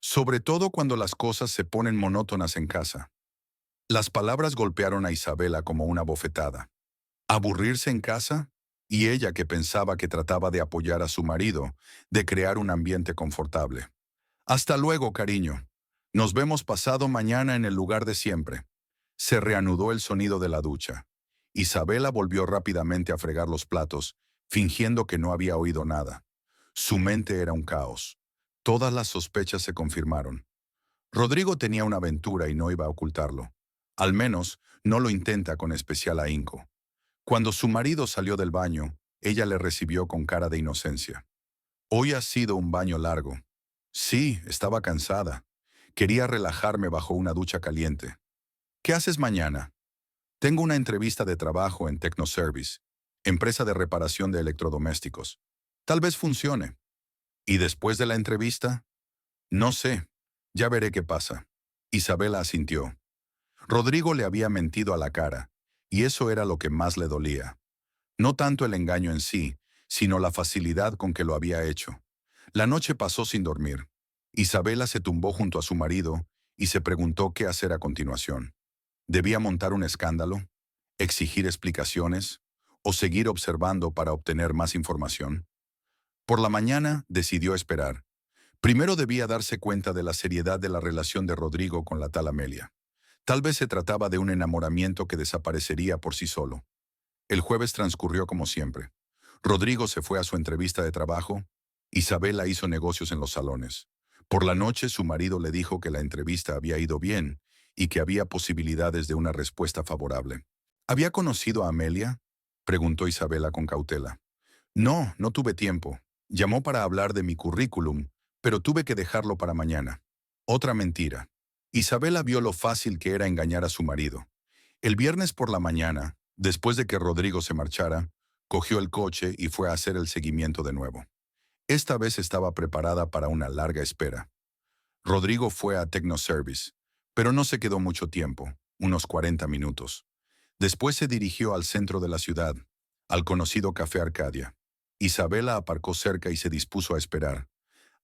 Sobre todo cuando las cosas se ponen monótonas en casa. Las palabras golpearon a Isabela como una bofetada. ¿Aburrirse en casa? Y ella que pensaba que trataba de apoyar a su marido, de crear un ambiente confortable. Hasta luego, cariño. Nos vemos pasado mañana en el lugar de siempre. Se reanudó el sonido de la ducha. Isabela volvió rápidamente a fregar los platos, fingiendo que no había oído nada. Su mente era un caos. Todas las sospechas se confirmaron. Rodrigo tenía una aventura y no iba a ocultarlo. Al menos, no lo intenta con especial ahínco. Cuando su marido salió del baño, ella le recibió con cara de inocencia. Hoy ha sido un baño largo. Sí, estaba cansada. Quería relajarme bajo una ducha caliente. ¿Qué haces mañana? Tengo una entrevista de trabajo en Technoservice, empresa de reparación de electrodomésticos. Tal vez funcione. ¿Y después de la entrevista? No sé. Ya veré qué pasa. Isabela asintió. Rodrigo le había mentido a la cara, y eso era lo que más le dolía. No tanto el engaño en sí, sino la facilidad con que lo había hecho. La noche pasó sin dormir. Isabela se tumbó junto a su marido y se preguntó qué hacer a continuación. ¿Debía montar un escándalo? ¿Exigir explicaciones? ¿O seguir observando para obtener más información? Por la mañana decidió esperar. Primero debía darse cuenta de la seriedad de la relación de Rodrigo con la tal Amelia. Tal vez se trataba de un enamoramiento que desaparecería por sí solo. El jueves transcurrió como siempre. Rodrigo se fue a su entrevista de trabajo. Isabela hizo negocios en los salones. Por la noche su marido le dijo que la entrevista había ido bien y que había posibilidades de una respuesta favorable. ¿Había conocido a Amelia? Preguntó Isabela con cautela. No, no tuve tiempo. Llamó para hablar de mi currículum, pero tuve que dejarlo para mañana. Otra mentira. Isabela vio lo fácil que era engañar a su marido. El viernes por la mañana, después de que Rodrigo se marchara, cogió el coche y fue a hacer el seguimiento de nuevo. Esta vez estaba preparada para una larga espera. Rodrigo fue a Technoservice, pero no se quedó mucho tiempo, unos 40 minutos. Después se dirigió al centro de la ciudad, al conocido Café Arcadia. Isabela aparcó cerca y se dispuso a esperar.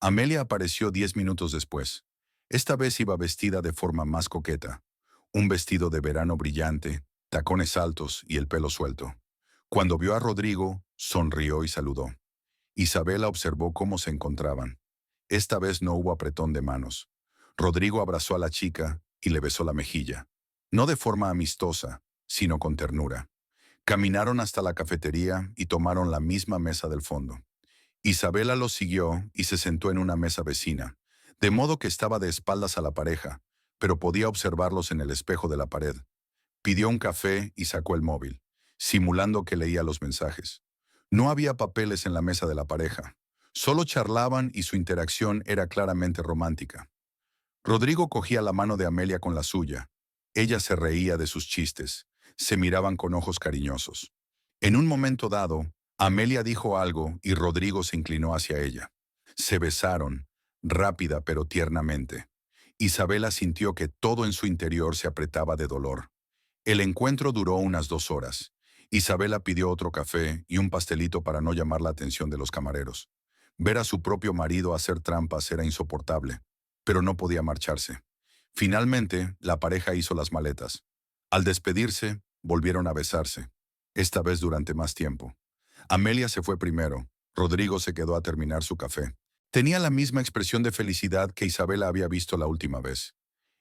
Amelia apareció 10 minutos después. Esta vez iba vestida de forma más coqueta. Un vestido de verano brillante, tacones altos y el pelo suelto. Cuando vio a Rodrigo, sonrió y saludó. Isabela observó cómo se encontraban. Esta vez no hubo apretón de manos. Rodrigo abrazó a la chica y le besó la mejilla. No de forma amistosa, sino con ternura. Caminaron hasta la cafetería y tomaron la misma mesa del fondo. Isabela los siguió y se sentó en una mesa vecina, de modo que estaba de espaldas a la pareja, pero podía observarlos en el espejo de la pared. Pidió un café y sacó el móvil, simulando que leía los mensajes. No había papeles en la mesa de la pareja. Solo charlaban y su interacción era claramente romántica. Rodrigo cogía la mano de Amelia con la suya. Ella se reía de sus chistes. Se miraban con ojos cariñosos. En un momento dado, Amelia dijo algo y Rodrigo se inclinó hacia ella. Se besaron, rápida pero tiernamente. Isabela sintió que todo en su interior se apretaba de dolor. El encuentro duró unas 2 horas. Isabela pidió otro café y un pastelito para no llamar la atención de los camareros. Ver a su propio marido hacer trampas era insoportable, pero no podía marcharse. Finalmente, la pareja hizo las maletas. Al despedirse, volvieron a besarse, esta vez durante más tiempo. Amelia se fue primero. Rodrigo se quedó a terminar su café. Tenía la misma expresión de felicidad que Isabela había visto la última vez.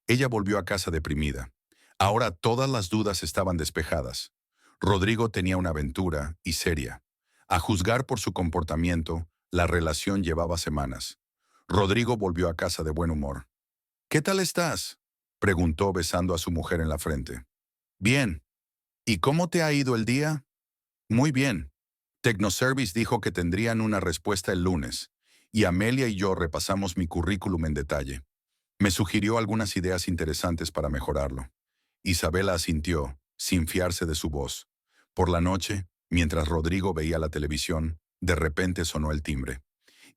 Ella volvió a casa deprimida. Ahora todas las dudas estaban despejadas. Rodrigo tenía una aventura y seria. A juzgar por su comportamiento, la relación llevaba semanas. Rodrigo volvió a casa de buen humor. ¿Qué tal estás?, preguntó besando a su mujer en la frente. Bien. ¿Y cómo te ha ido el día? Muy bien. Technoservice dijo que tendrían una respuesta el lunes, y Amelia y yo repasamos mi currículum en detalle. Me sugirió algunas ideas interesantes para mejorarlo. Isabela asintió, sin fiarse de su voz. Por la noche, mientras Rodrigo veía la televisión, de repente sonó el timbre.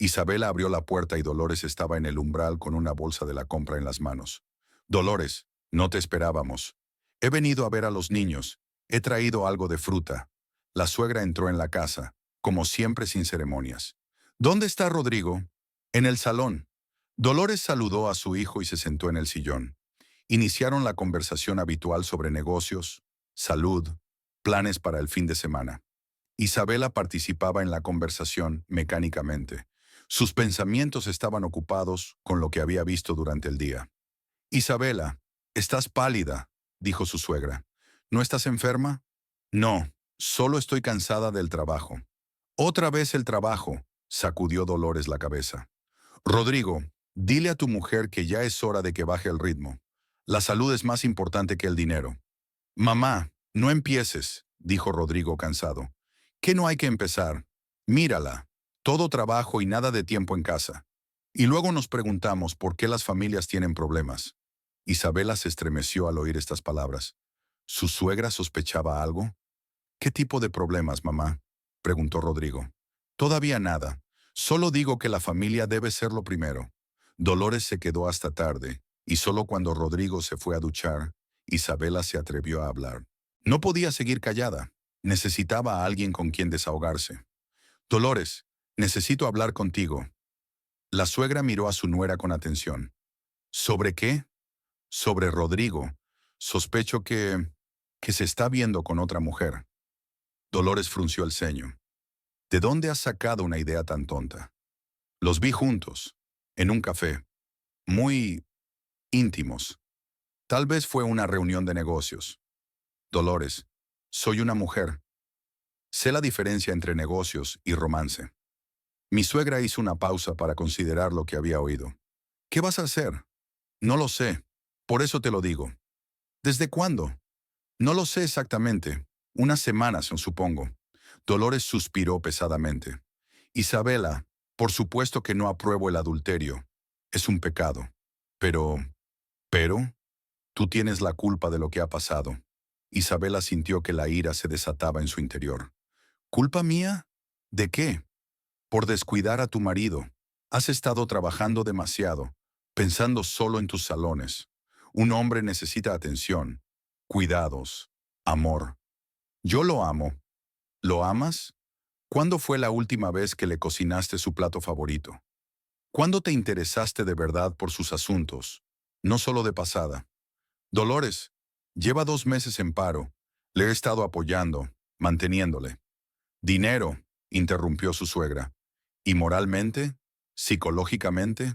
Isabela abrió la puerta y Dolores estaba en el umbral con una bolsa de la compra en las manos. Dolores, no te esperábamos. He venido a ver a los niños. He traído algo de fruta. La suegra entró en la casa, como siempre sin ceremonias. ¿Dónde está Rodrigo? En el salón. Dolores saludó a su hijo y se sentó en el sillón. Iniciaron la conversación habitual sobre negocios, salud, planes para el fin de semana. Isabela participaba en la conversación mecánicamente. Sus pensamientos estaban ocupados con lo que había visto durante el día. Isabela, estás pálida, dijo su suegra. ¿No estás enferma? No, solo estoy cansada del trabajo. Otra vez el trabajo, sacudió Dolores la cabeza. Rodrigo, dile a tu mujer que ya es hora de que baje el ritmo. La salud es más importante que el dinero. Mamá, no empieces, dijo Rodrigo cansado. ¿Qué no hay que empezar? Mírala, todo trabajo y nada de tiempo en casa. Y luego nos preguntamos por qué las familias tienen problemas. Isabela se estremeció al oír estas palabras. ¿Su suegra sospechaba algo? ¿Qué tipo de problemas, mamá? Preguntó Rodrigo. Todavía nada. Solo digo que la familia debe ser lo primero. Dolores se quedó hasta tarde, y solo cuando Rodrigo se fue a duchar, Isabela se atrevió a hablar. No podía seguir callada. Necesitaba a alguien con quien desahogarse. Dolores, necesito hablar contigo. La suegra miró a su nuera con atención. ¿Sobre qué? Sobre Rodrigo. Sospecho que se está viendo con otra mujer. Dolores frunció el ceño. ¿De dónde has sacado una idea tan tonta? Los vi juntos, en un café, muy íntimos. Tal vez fue una reunión de negocios. Dolores, soy una mujer. Sé la diferencia entre negocios y romance. Mi suegra hizo una pausa para considerar lo que había oído. ¿Qué vas a hacer? No lo sé. Por eso te lo digo. ¿Desde cuándo? No lo sé exactamente. Unas semanas, supongo. Dolores suspiró pesadamente. Isabela, por supuesto que no apruebo el adulterio. Es un pecado. Pero, pero, tú tienes la culpa de lo que ha pasado. Isabela sintió que la ira se desataba en su interior. ¿Culpa mía? ¿De qué? Por descuidar a tu marido. Has estado trabajando demasiado, pensando solo en tus salones. Un hombre necesita atención, cuidados, amor. Yo lo amo. ¿Lo amas? ¿Cuándo fue la última vez que le cocinaste su plato favorito? ¿Cuándo te interesaste de verdad por sus asuntos? No solo de pasada. Dolores, lleva 2 meses en paro. Le he estado apoyando, manteniéndole. Dinero, interrumpió su suegra. ¿Y moralmente? ¿Psicológicamente?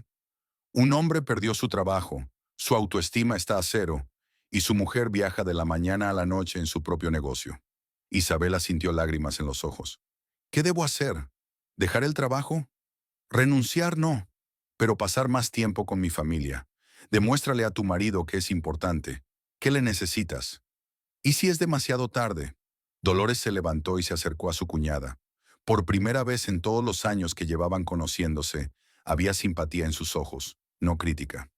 Un hombre perdió su trabajo, su autoestima está a cero, y su mujer viaja de la mañana a la noche en su propio negocio. Isabela sintió lágrimas en los ojos. ¿Qué debo hacer? ¿Dejar el trabajo? Renunciar no, pero pasar más tiempo con mi familia. Demuéstrale a tu marido que es importante, que le necesitas. ¿Y si es demasiado tarde? Dolores se levantó y se acercó a su cuñada. Por primera vez en todos los años que llevaban conociéndose, había simpatía en sus ojos, no crítica.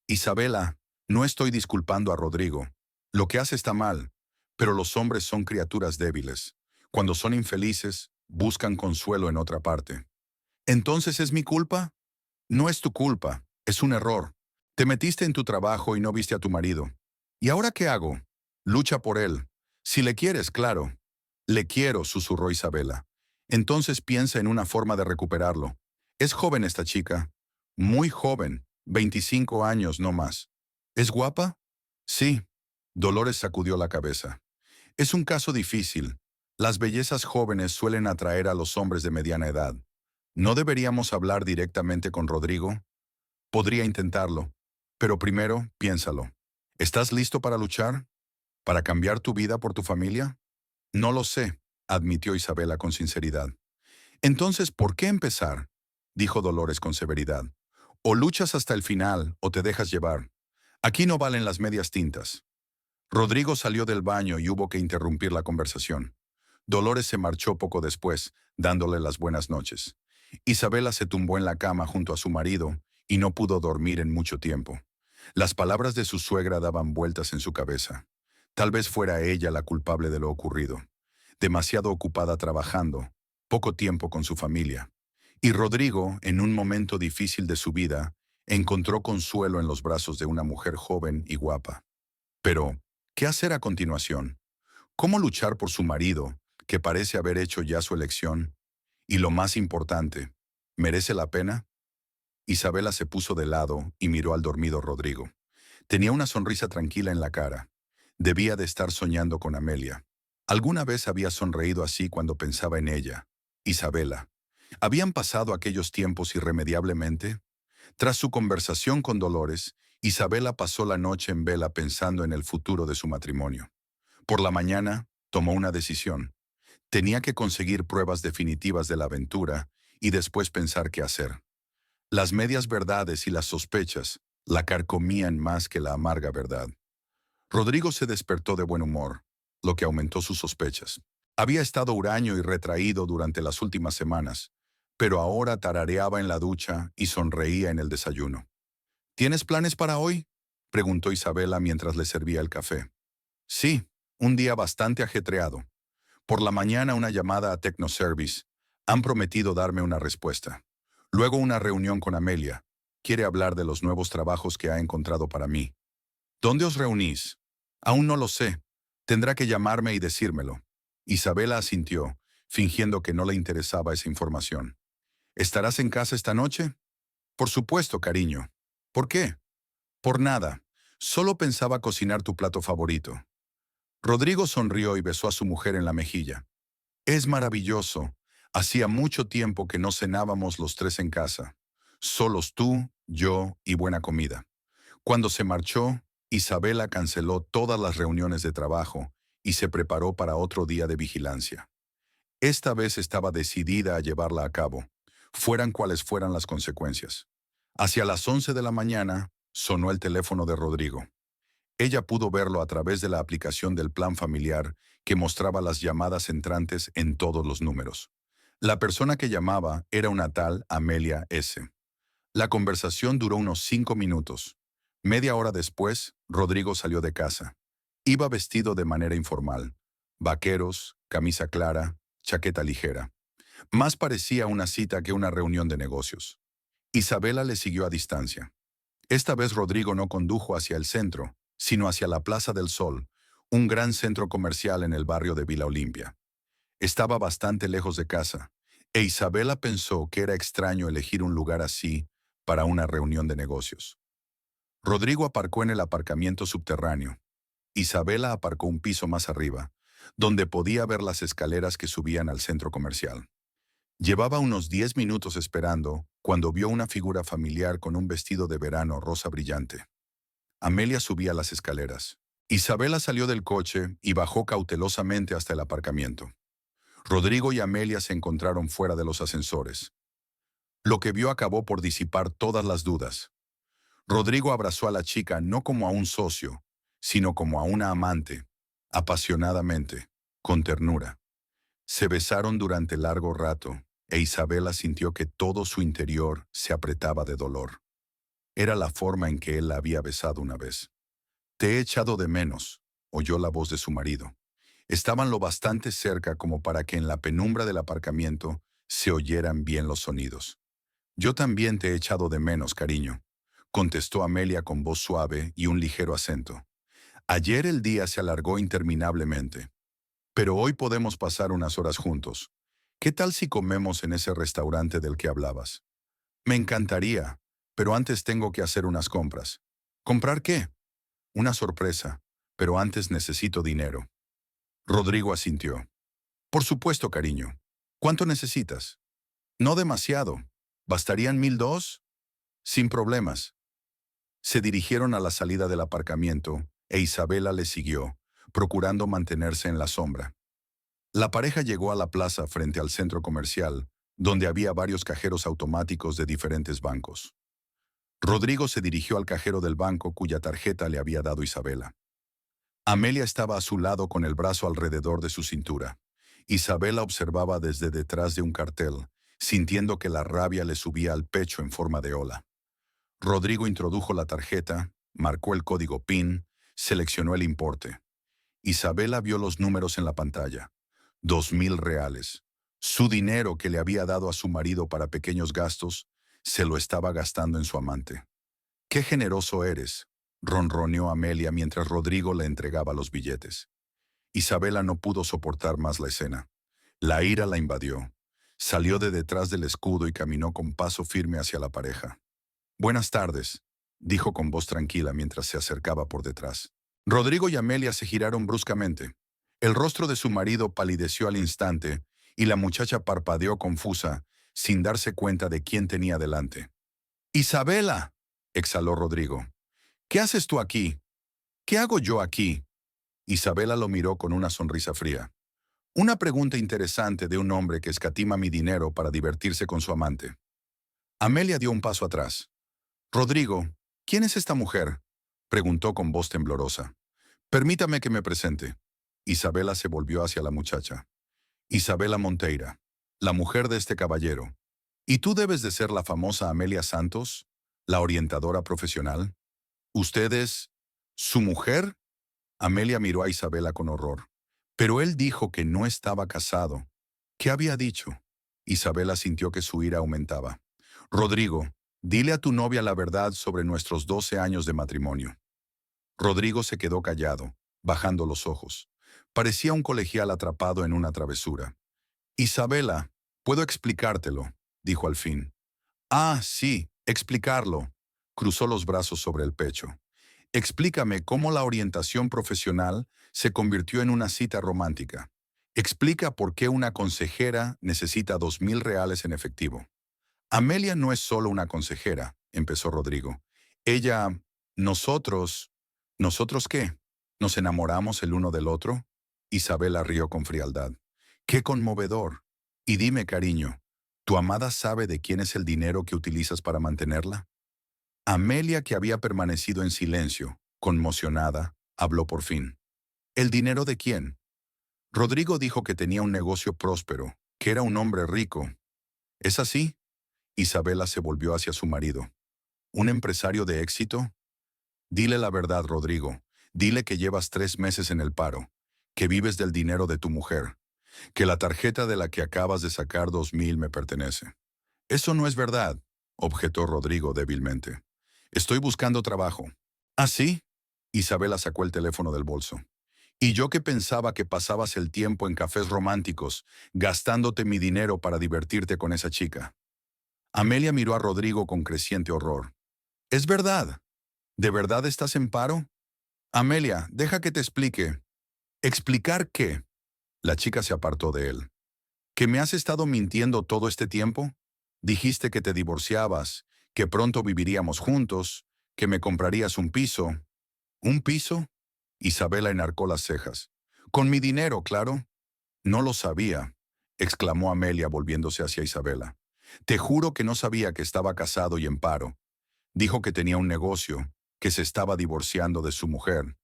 Isabela, no estoy disculpando a Rodrigo. Lo que hace está mal, pero los hombres son criaturas débiles. Cuando son infelices, buscan consuelo en otra parte. ¿Entonces es mi culpa? No es tu culpa, es un error. Te metiste en tu trabajo y no viste a tu marido. ¿Y ahora qué hago? Lucha por él. Si le quieres, claro. Le quiero, susurró Isabela. Entonces piensa en una forma de recuperarlo. Es joven esta chica. Muy joven, 25 años no más. ¿Es guapa? Sí. Dolores sacudió la cabeza. Es un caso difícil. Las bellezas jóvenes suelen atraer a los hombres de mediana edad. ¿No deberíamos hablar directamente con Rodrigo? Podría intentarlo, pero primero piénsalo. ¿Estás listo para luchar? ¿Para cambiar tu vida por tu familia? No lo sé, admitió Isabela con sinceridad. Entonces, ¿por qué empezar? Dijo Dolores con severidad. O luchas hasta el final o te dejas llevar. Aquí no valen las medias tintas. Rodrigo salió del baño y hubo que interrumpir la conversación. Dolores se marchó poco después, dándole las buenas noches. Isabela se tumbó en la cama junto a su marido y no pudo dormir en mucho tiempo. Las palabras de su suegra daban vueltas en su cabeza. Tal vez fuera ella la culpable de lo ocurrido. Demasiado ocupada trabajando, poco tiempo con su familia. Y Rodrigo, en un momento difícil de su vida, encontró consuelo en los brazos de una mujer joven y guapa. Pero, ¿qué hacer a continuación? ¿Cómo luchar por su marido, que parece haber hecho ya su elección? Y lo más importante, ¿merece la pena? Isabela se puso de lado y miró al dormido Rodrigo. Tenía una sonrisa tranquila en la cara. Debía de estar soñando con Amelia. Alguna vez había sonreído así cuando pensaba en ella. Isabela. ¿Habían pasado aquellos tiempos irremediablemente? Tras su conversación con Dolores, Isabela pasó la noche en vela pensando en el futuro de su matrimonio. Por la mañana, tomó una decisión. Tenía que conseguir pruebas definitivas de la aventura y después pensar qué hacer. Las medias verdades y las sospechas la carcomían más que la amarga verdad. Rodrigo se despertó de buen humor, lo que aumentó sus sospechas. Había estado huraño y retraído durante las últimas semanas, pero ahora tarareaba en la ducha y sonreía en el desayuno. ¿Tienes planes para hoy?, preguntó Isabela mientras le servía el café. Sí, un día bastante ajetreado. Por la mañana una llamada a Technoservice. Han prometido darme una respuesta. Luego una reunión con Amelia. Quiere hablar de los nuevos trabajos que ha encontrado para mí. ¿Dónde os reunís? Aún no lo sé. Tendrá que llamarme y decírmelo. Isabela asintió, fingiendo que no le interesaba esa información. ¿Estarás en casa esta noche? Por supuesto, cariño. ¿Por qué? Por nada. Solo pensaba cocinar tu plato favorito. Rodrigo sonrió y besó a su mujer en la mejilla. Es maravilloso. Hacía mucho tiempo que no cenábamos los tres en casa. Solos tú, yo y buena comida. Cuando se marchó, Isabela canceló todas las reuniones de trabajo y se preparó para otro día de vigilancia. Esta vez estaba decidida a llevarla a cabo, fueran cuales fueran las consecuencias. Hacia las 11 de la mañana, sonó el teléfono de Rodrigo. Ella pudo verlo a través de la aplicación del plan familiar que mostraba las llamadas entrantes en todos los números. La persona que llamaba era una tal Amelia S. La conversación duró unos 5 minutos. Media hora después, Rodrigo salió de casa. Iba vestido de manera informal. Vaqueros, camisa clara, chaqueta ligera. Más parecía una cita que una reunión de negocios. Isabela le siguió a distancia. Esta vez Rodrigo no condujo hacia el centro, sino hacia la Plaza del Sol, un gran centro comercial en el barrio de Vila Olimpia. Estaba bastante lejos de casa, e Isabela pensó que era extraño elegir un lugar así para una reunión de negocios. Rodrigo aparcó en el aparcamiento subterráneo. Isabela aparcó un piso más arriba, donde podía ver las escaleras que subían al centro comercial. Llevaba unos 10 minutos esperando cuando vio una figura familiar con un vestido de verano rosa brillante. Amelia subía las escaleras. Isabela salió del coche y bajó cautelosamente hasta el aparcamiento. Rodrigo y Amelia se encontraron fuera de los ascensores. Lo que vio acabó por disipar todas las dudas. Rodrigo abrazó a la chica no como a un socio, sino como a una amante, apasionadamente, con ternura. Se besaron durante largo rato, e Isabela sintió que todo su interior se apretaba de dolor. Era la forma en que él la había besado una vez. «Te he echado de menos», oyó la voz de su marido. Estaban lo bastante cerca como para que en la penumbra del aparcamiento se oyeran bien los sonidos. «Yo también te he echado de menos, cariño», contestó Amelia con voz suave y un ligero acento. «Ayer el día se alargó interminablemente, pero hoy podemos pasar unas horas juntos. ¿Qué tal si comemos en ese restaurante del que hablabas?» «Me encantaría, pero antes tengo que hacer unas compras». «¿Comprar qué?» «Una sorpresa, pero antes necesito dinero». Rodrigo asintió. «Por supuesto, cariño. ¿Cuánto necesitas?» «No demasiado. ¿Bastarían 1,200?» «Sin problemas». Se dirigieron a la salida del aparcamiento e Isabela le siguió, procurando mantenerse en la sombra. La pareja llegó a la plaza frente al centro comercial, donde había varios cajeros automáticos de diferentes bancos. Rodrigo se dirigió al cajero del banco cuya tarjeta le había dado Isabela. Amelia estaba a su lado con el brazo alrededor de su cintura. Isabela observaba desde detrás de un cartel, sintiendo que la rabia le subía al pecho en forma de ola. Rodrigo introdujo la tarjeta, marcó el código PIN, seleccionó el importe. Isabela vio los números en la pantalla. 2.000 reales. Su dinero que le había dado a su marido para pequeños gastos, se lo estaba gastando en su amante. «Qué generoso eres», ronroneó Amelia mientras Rodrigo le entregaba los billetes. Isabela no pudo soportar más la escena. La ira la invadió. Salió de detrás del escudo y caminó con paso firme hacia la pareja. «Buenas tardes», dijo con voz tranquila mientras se acercaba por detrás. Rodrigo y Amelia se giraron bruscamente. El rostro de su marido palideció al instante y la muchacha parpadeó confusa, sin darse cuenta de quién tenía delante. «¡Isabela!», exhaló Rodrigo. «¿Qué haces tú aquí? ¿Qué hago yo aquí?». Isabela lo miró con una sonrisa fría. «Una pregunta interesante de un hombre que escatima mi dinero para divertirse con su amante». Amelia dio un paso atrás. «Rodrigo, ¿quién es esta mujer?», preguntó con voz temblorosa. «Permítame que me presente». Isabela se volvió hacia la muchacha. «Isabela Monteira, la mujer de este caballero. ¿Y tú debes de ser la famosa Amelia Santos, la orientadora profesional? ¿Usted es su mujer?». Amelia miró a Isabela con horror. «Pero él dijo que no estaba casado». «¿Qué había dicho?». Isabela sintió que su ira aumentaba. «Rodrigo, dile a tu novia la verdad sobre nuestros 12 años de matrimonio». Rodrigo se quedó callado, bajando los ojos. Parecía un colegial atrapado en una travesura. «Isabela, puedo explicártelo», dijo al fin. «Ah, sí, explicarlo». Cruzó los brazos sobre el pecho. «Explícame cómo la orientación profesional se convirtió en una cita romántica. Explica por qué una consejera necesita 2.000 reales en efectivo». «Amelia no es solo una consejera», empezó Rodrigo. «Ella, nosotros». «¿Nosotros qué? ¿Nos enamoramos el uno del otro?». Isabela rió con frialdad. «Qué conmovedor. Y dime, cariño, ¿tu amada sabe de quién es el dinero que utilizas para mantenerla?». Amelia, que había permanecido en silencio, conmocionada, habló por fin. «¿El dinero de quién?». Rodrigo dijo que tenía un negocio próspero, que era un hombre rico. «¿Es así?». Isabela se volvió hacia su marido. «¿Un empresario de éxito?». «Dile la verdad, Rodrigo. Dile que llevas 3 meses en el paro, que vives del dinero de tu mujer, que la tarjeta de la que acabas de sacar 2.000 me pertenece». «Eso no es verdad», objetó Rodrigo débilmente. «Estoy buscando trabajo». «¿Ah, sí?». Isabela sacó el teléfono del bolso. «Y yo que pensaba que pasabas el tiempo en cafés románticos, gastándote mi dinero para divertirte con esa chica». Amelia miró a Rodrigo con creciente horror. «¿Es verdad? ¿De verdad estás en paro?». «Amelia, deja que te explique». «¿Explicar qué?». La chica se apartó de él. «¿Que me has estado mintiendo todo este tiempo? Dijiste que te divorciabas, que pronto viviríamos juntos, que me comprarías un piso». «¿Un piso?». Isabela enarcó las cejas. «Con mi dinero, claro». «No lo sabía», exclamó Amelia volviéndose hacia Isabela. «Te juro que no sabía que estaba casado y en paro. Dijo que tenía un negocio, que se estaba divorciando de su mujer».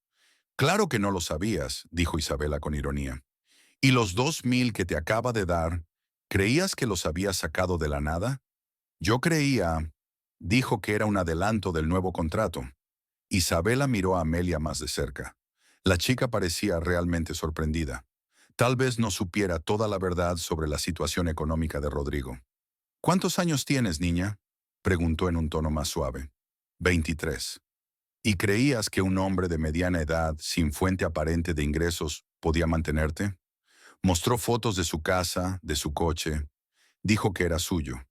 «Claro que no lo sabías», dijo Isabela con ironía. «¿Y los 2.000 que te acaba de dar, creías que los había sacado de la nada?». «Yo creía», dijo, «que era un adelanto del nuevo contrato». Isabela miró a Amelia más de cerca. La chica parecía realmente sorprendida. Tal vez no supiera toda la verdad sobre la situación económica de Rodrigo. «¿Cuántos años tienes, niña?», preguntó en un tono más suave. 23. «¿Y creías que un hombre de mediana edad, sin fuente aparente de ingresos, podía mantenerte?». Mostró fotos de su casa, de su coche. Dijo que era suyo.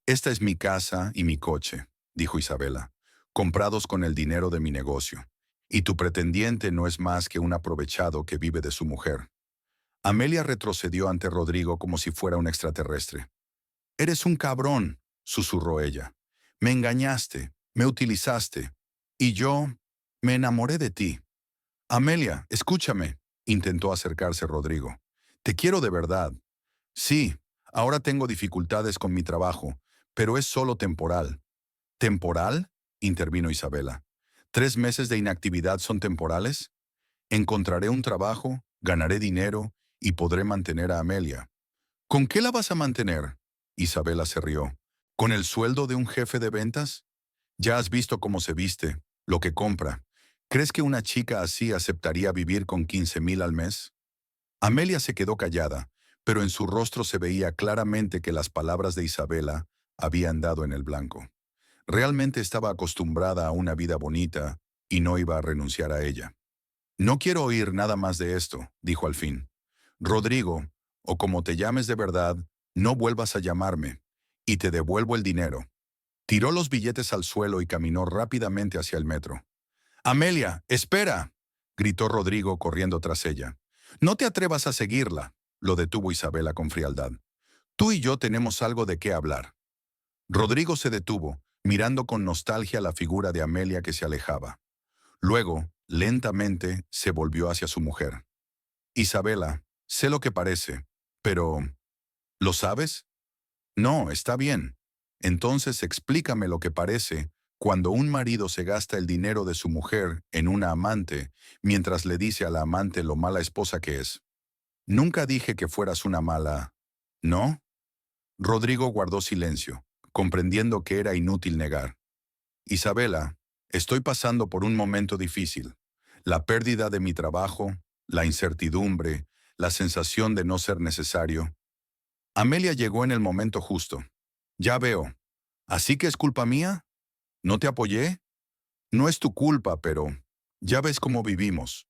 «Esta es mi casa y mi coche», dijo Isabela, «comprados con el dinero de mi negocio. Y tu pretendiente no es más que un aprovechado que vive de su mujer». Amelia retrocedió ante Rodrigo como si fuera un extraterrestre. «Eres un cabrón», susurró ella. «Me engañaste, me utilizaste. Y yo me enamoré de ti». «Amelia, escúchame», intentó acercarse Rodrigo. «Te quiero de verdad». «Sí, ahora tengo dificultades con mi trabajo, pero es solo temporal». «¿Temporal?», intervino Isabela. «¿3 meses de inactividad son temporales?». Encontraré un trabajo, ganaré dinero y podré mantener a Amelia. ¿Con qué la vas a mantener? Isabela se rió. ¿Con el sueldo de un jefe de ventas? Ya has visto cómo se viste, lo que compra. ¿Crees que una chica así aceptaría vivir con 15,000 al mes? Amelia se quedó callada, pero en su rostro se veía claramente que las palabras de Isabela habían dado en el blanco. Realmente estaba acostumbrada a una vida bonita y no iba a renunciar a ella. No quiero oír nada más de esto, dijo al fin. Rodrigo, o como te llames de verdad, no vuelvas a llamarme, y te devuelvo el dinero. Tiró los billetes al suelo y caminó rápidamente hacia el metro. Amelia, espera, gritó Rodrigo corriendo tras ella. No te atrevas a seguirla, lo detuvo Isabela con frialdad. Tú y yo tenemos algo de qué hablar. Rodrigo se detuvo, mirando con nostalgia la figura de Amelia que se alejaba. Luego, lentamente, se volvió hacia su mujer. Isabela, sé lo que parece, pero ¿lo sabes? No, está bien. Entonces explícame lo que parece cuando un marido se gasta el dinero de su mujer en una amante, mientras le dice a la amante lo mala esposa que es. Nunca dije que fueras una mala... ¿No? Rodrigo guardó silencio, comprendiendo que era inútil negar. Isabela, estoy pasando por un momento difícil. La pérdida de mi trabajo, la incertidumbre, la sensación de no ser necesario. Amelia llegó en el momento justo. Ya veo. ¿Así que es culpa mía? ¿No te apoyé? No es tu culpa, pero ya ves cómo vivimos.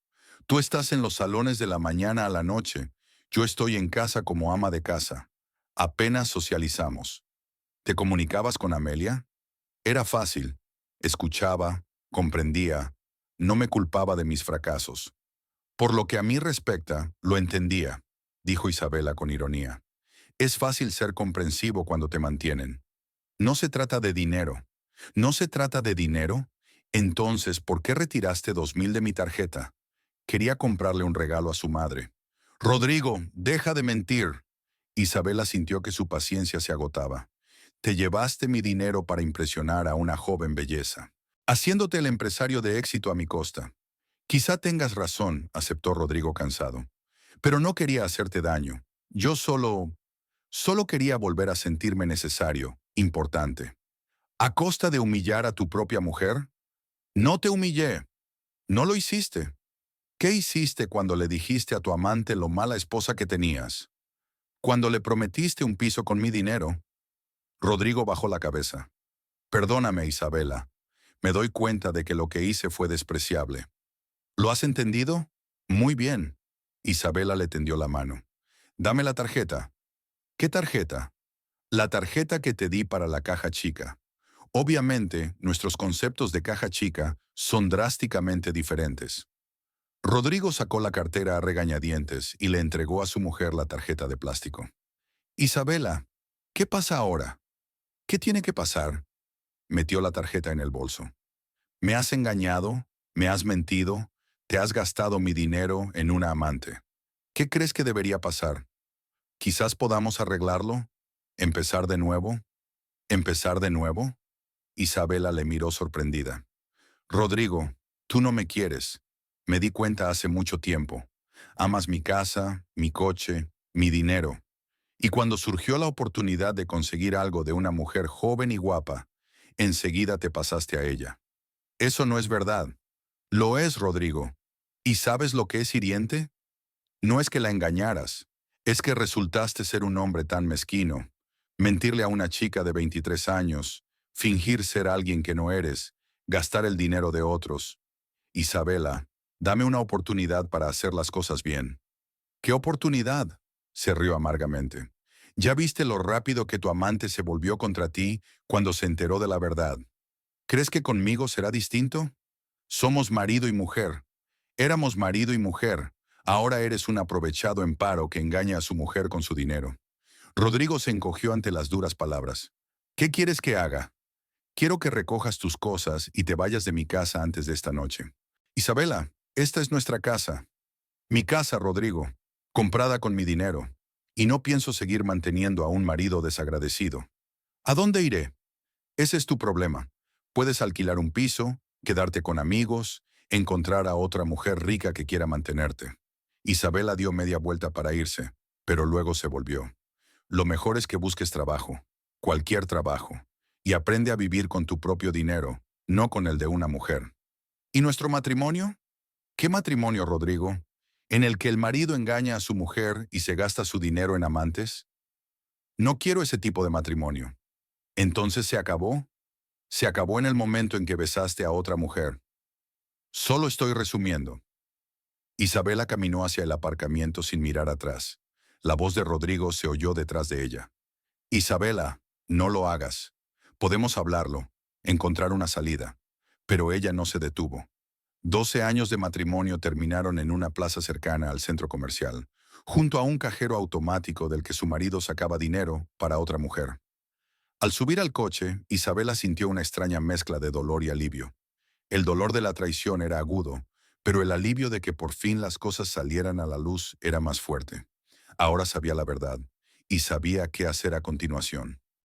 Tú estás en los salones de la mañana a la noche. Yo estoy en casa como ama de casa. Apenas socializamos. ¿Te comunicabas con Amelia? Era fácil. Escuchaba, comprendía, no me culpaba de mis fracasos. Por lo que a mí respecta, lo entendía, dijo Isabela con ironía. Es fácil ser comprensivo cuando te mantienen. No se trata de dinero. ¿No se trata de dinero? Entonces, ¿por qué retiraste 2,000 de mi tarjeta? Quería comprarle un regalo a su madre. Rodrigo, deja de mentir. Isabela sintió que su paciencia se agotaba. Te llevaste mi dinero para impresionar a una joven belleza, haciéndote el empresario de éxito a mi costa. Quizá tengas razón, aceptó Rodrigo cansado. Pero no quería hacerte daño. Yo solo quería volver a sentirme necesario, importante. ¿A costa de humillar a tu propia mujer? No te humillé. No lo hiciste. ¿Qué hiciste cuando le dijiste a tu amante lo mala esposa que tenías? Cuando le prometiste un piso con mi dinero. Rodrigo bajó la cabeza. Perdóname, Isabela. Me doy cuenta de que lo que hice fue despreciable. ¿Lo has entendido? Muy bien. Isabela le tendió la mano. Dame la tarjeta. ¿Qué tarjeta? La tarjeta que te di para la caja chica. Obviamente, nuestros conceptos de caja chica son drásticamente diferentes. Rodrigo sacó la cartera a regañadientes y le entregó a su mujer la tarjeta de plástico. Isabela, ¿qué pasa ahora? ¿Qué tiene que pasar? Metió la tarjeta en el bolso. Me has engañado, me has mentido, te has gastado mi dinero en una amante. ¿Qué crees que debería pasar? Quizás podamos arreglarlo, empezar de nuevo. ¿Empezar de nuevo? Isabela le miró sorprendida. Rodrigo, tú no me quieres. Me di cuenta hace mucho tiempo. Amas mi casa, mi coche, mi dinero. Y cuando surgió la oportunidad de conseguir algo de una mujer joven y guapa, enseguida te pasaste a ella. Eso no es verdad. Lo es, Rodrigo. ¿Y sabes lo que es hiriente? No es que la engañaras, es que resultaste ser un hombre tan mezquino. Mentirle a una chica de 23 años, fingir ser alguien que no eres, gastar el dinero de otros. Isabela, dame una oportunidad para hacer las cosas bien. ¿Qué oportunidad? Se rió amargamente. ¿Ya viste lo rápido que tu amante se volvió contra ti cuando se enteró de la verdad? ¿Crees que conmigo será distinto? Somos marido y mujer. Éramos marido y mujer. Ahora eres un aprovechado en paro que engaña a su mujer con su dinero. Rodrigo se encogió ante las duras palabras. ¿Qué quieres que haga? Quiero que recojas tus cosas y te vayas de mi casa antes de esta noche. Isabela, esta es nuestra casa. Mi casa, Rodrigo, comprada con mi dinero. Y no pienso seguir manteniendo a un marido desagradecido. ¿A dónde iré? Ese es tu problema. Puedes alquilar un piso, quedarte con amigos, encontrar a otra mujer rica que quiera mantenerte. Isabela dio media vuelta para irse, pero luego se volvió. Lo mejor es que busques trabajo, cualquier trabajo, y aprende a vivir con tu propio dinero, no con el de una mujer. ¿Y nuestro matrimonio? ¿Qué matrimonio, Rodrigo? ¿En el que el marido engaña a su mujer y se gasta su dinero en amantes? No quiero ese tipo de matrimonio. Entonces se acabó. Se acabó en el momento en que besaste a otra mujer. Solo estoy resumiendo. Isabela caminó hacia el aparcamiento sin mirar atrás. La voz de Rodrigo se oyó detrás de ella. Isabela, no lo hagas. Podemos hablarlo, encontrar una salida. Pero ella no se detuvo. 12 años de matrimonio terminaron en una plaza cercana al centro comercial, junto a un cajero automático del que su marido sacaba dinero para otra mujer. Al subir al coche, Isabela sintió una extraña mezcla de dolor y alivio. El dolor de la traición era agudo, pero el alivio de que por fin las cosas salieran a la luz era más fuerte. Ahora sabía la verdad, y sabía qué hacer a continuación.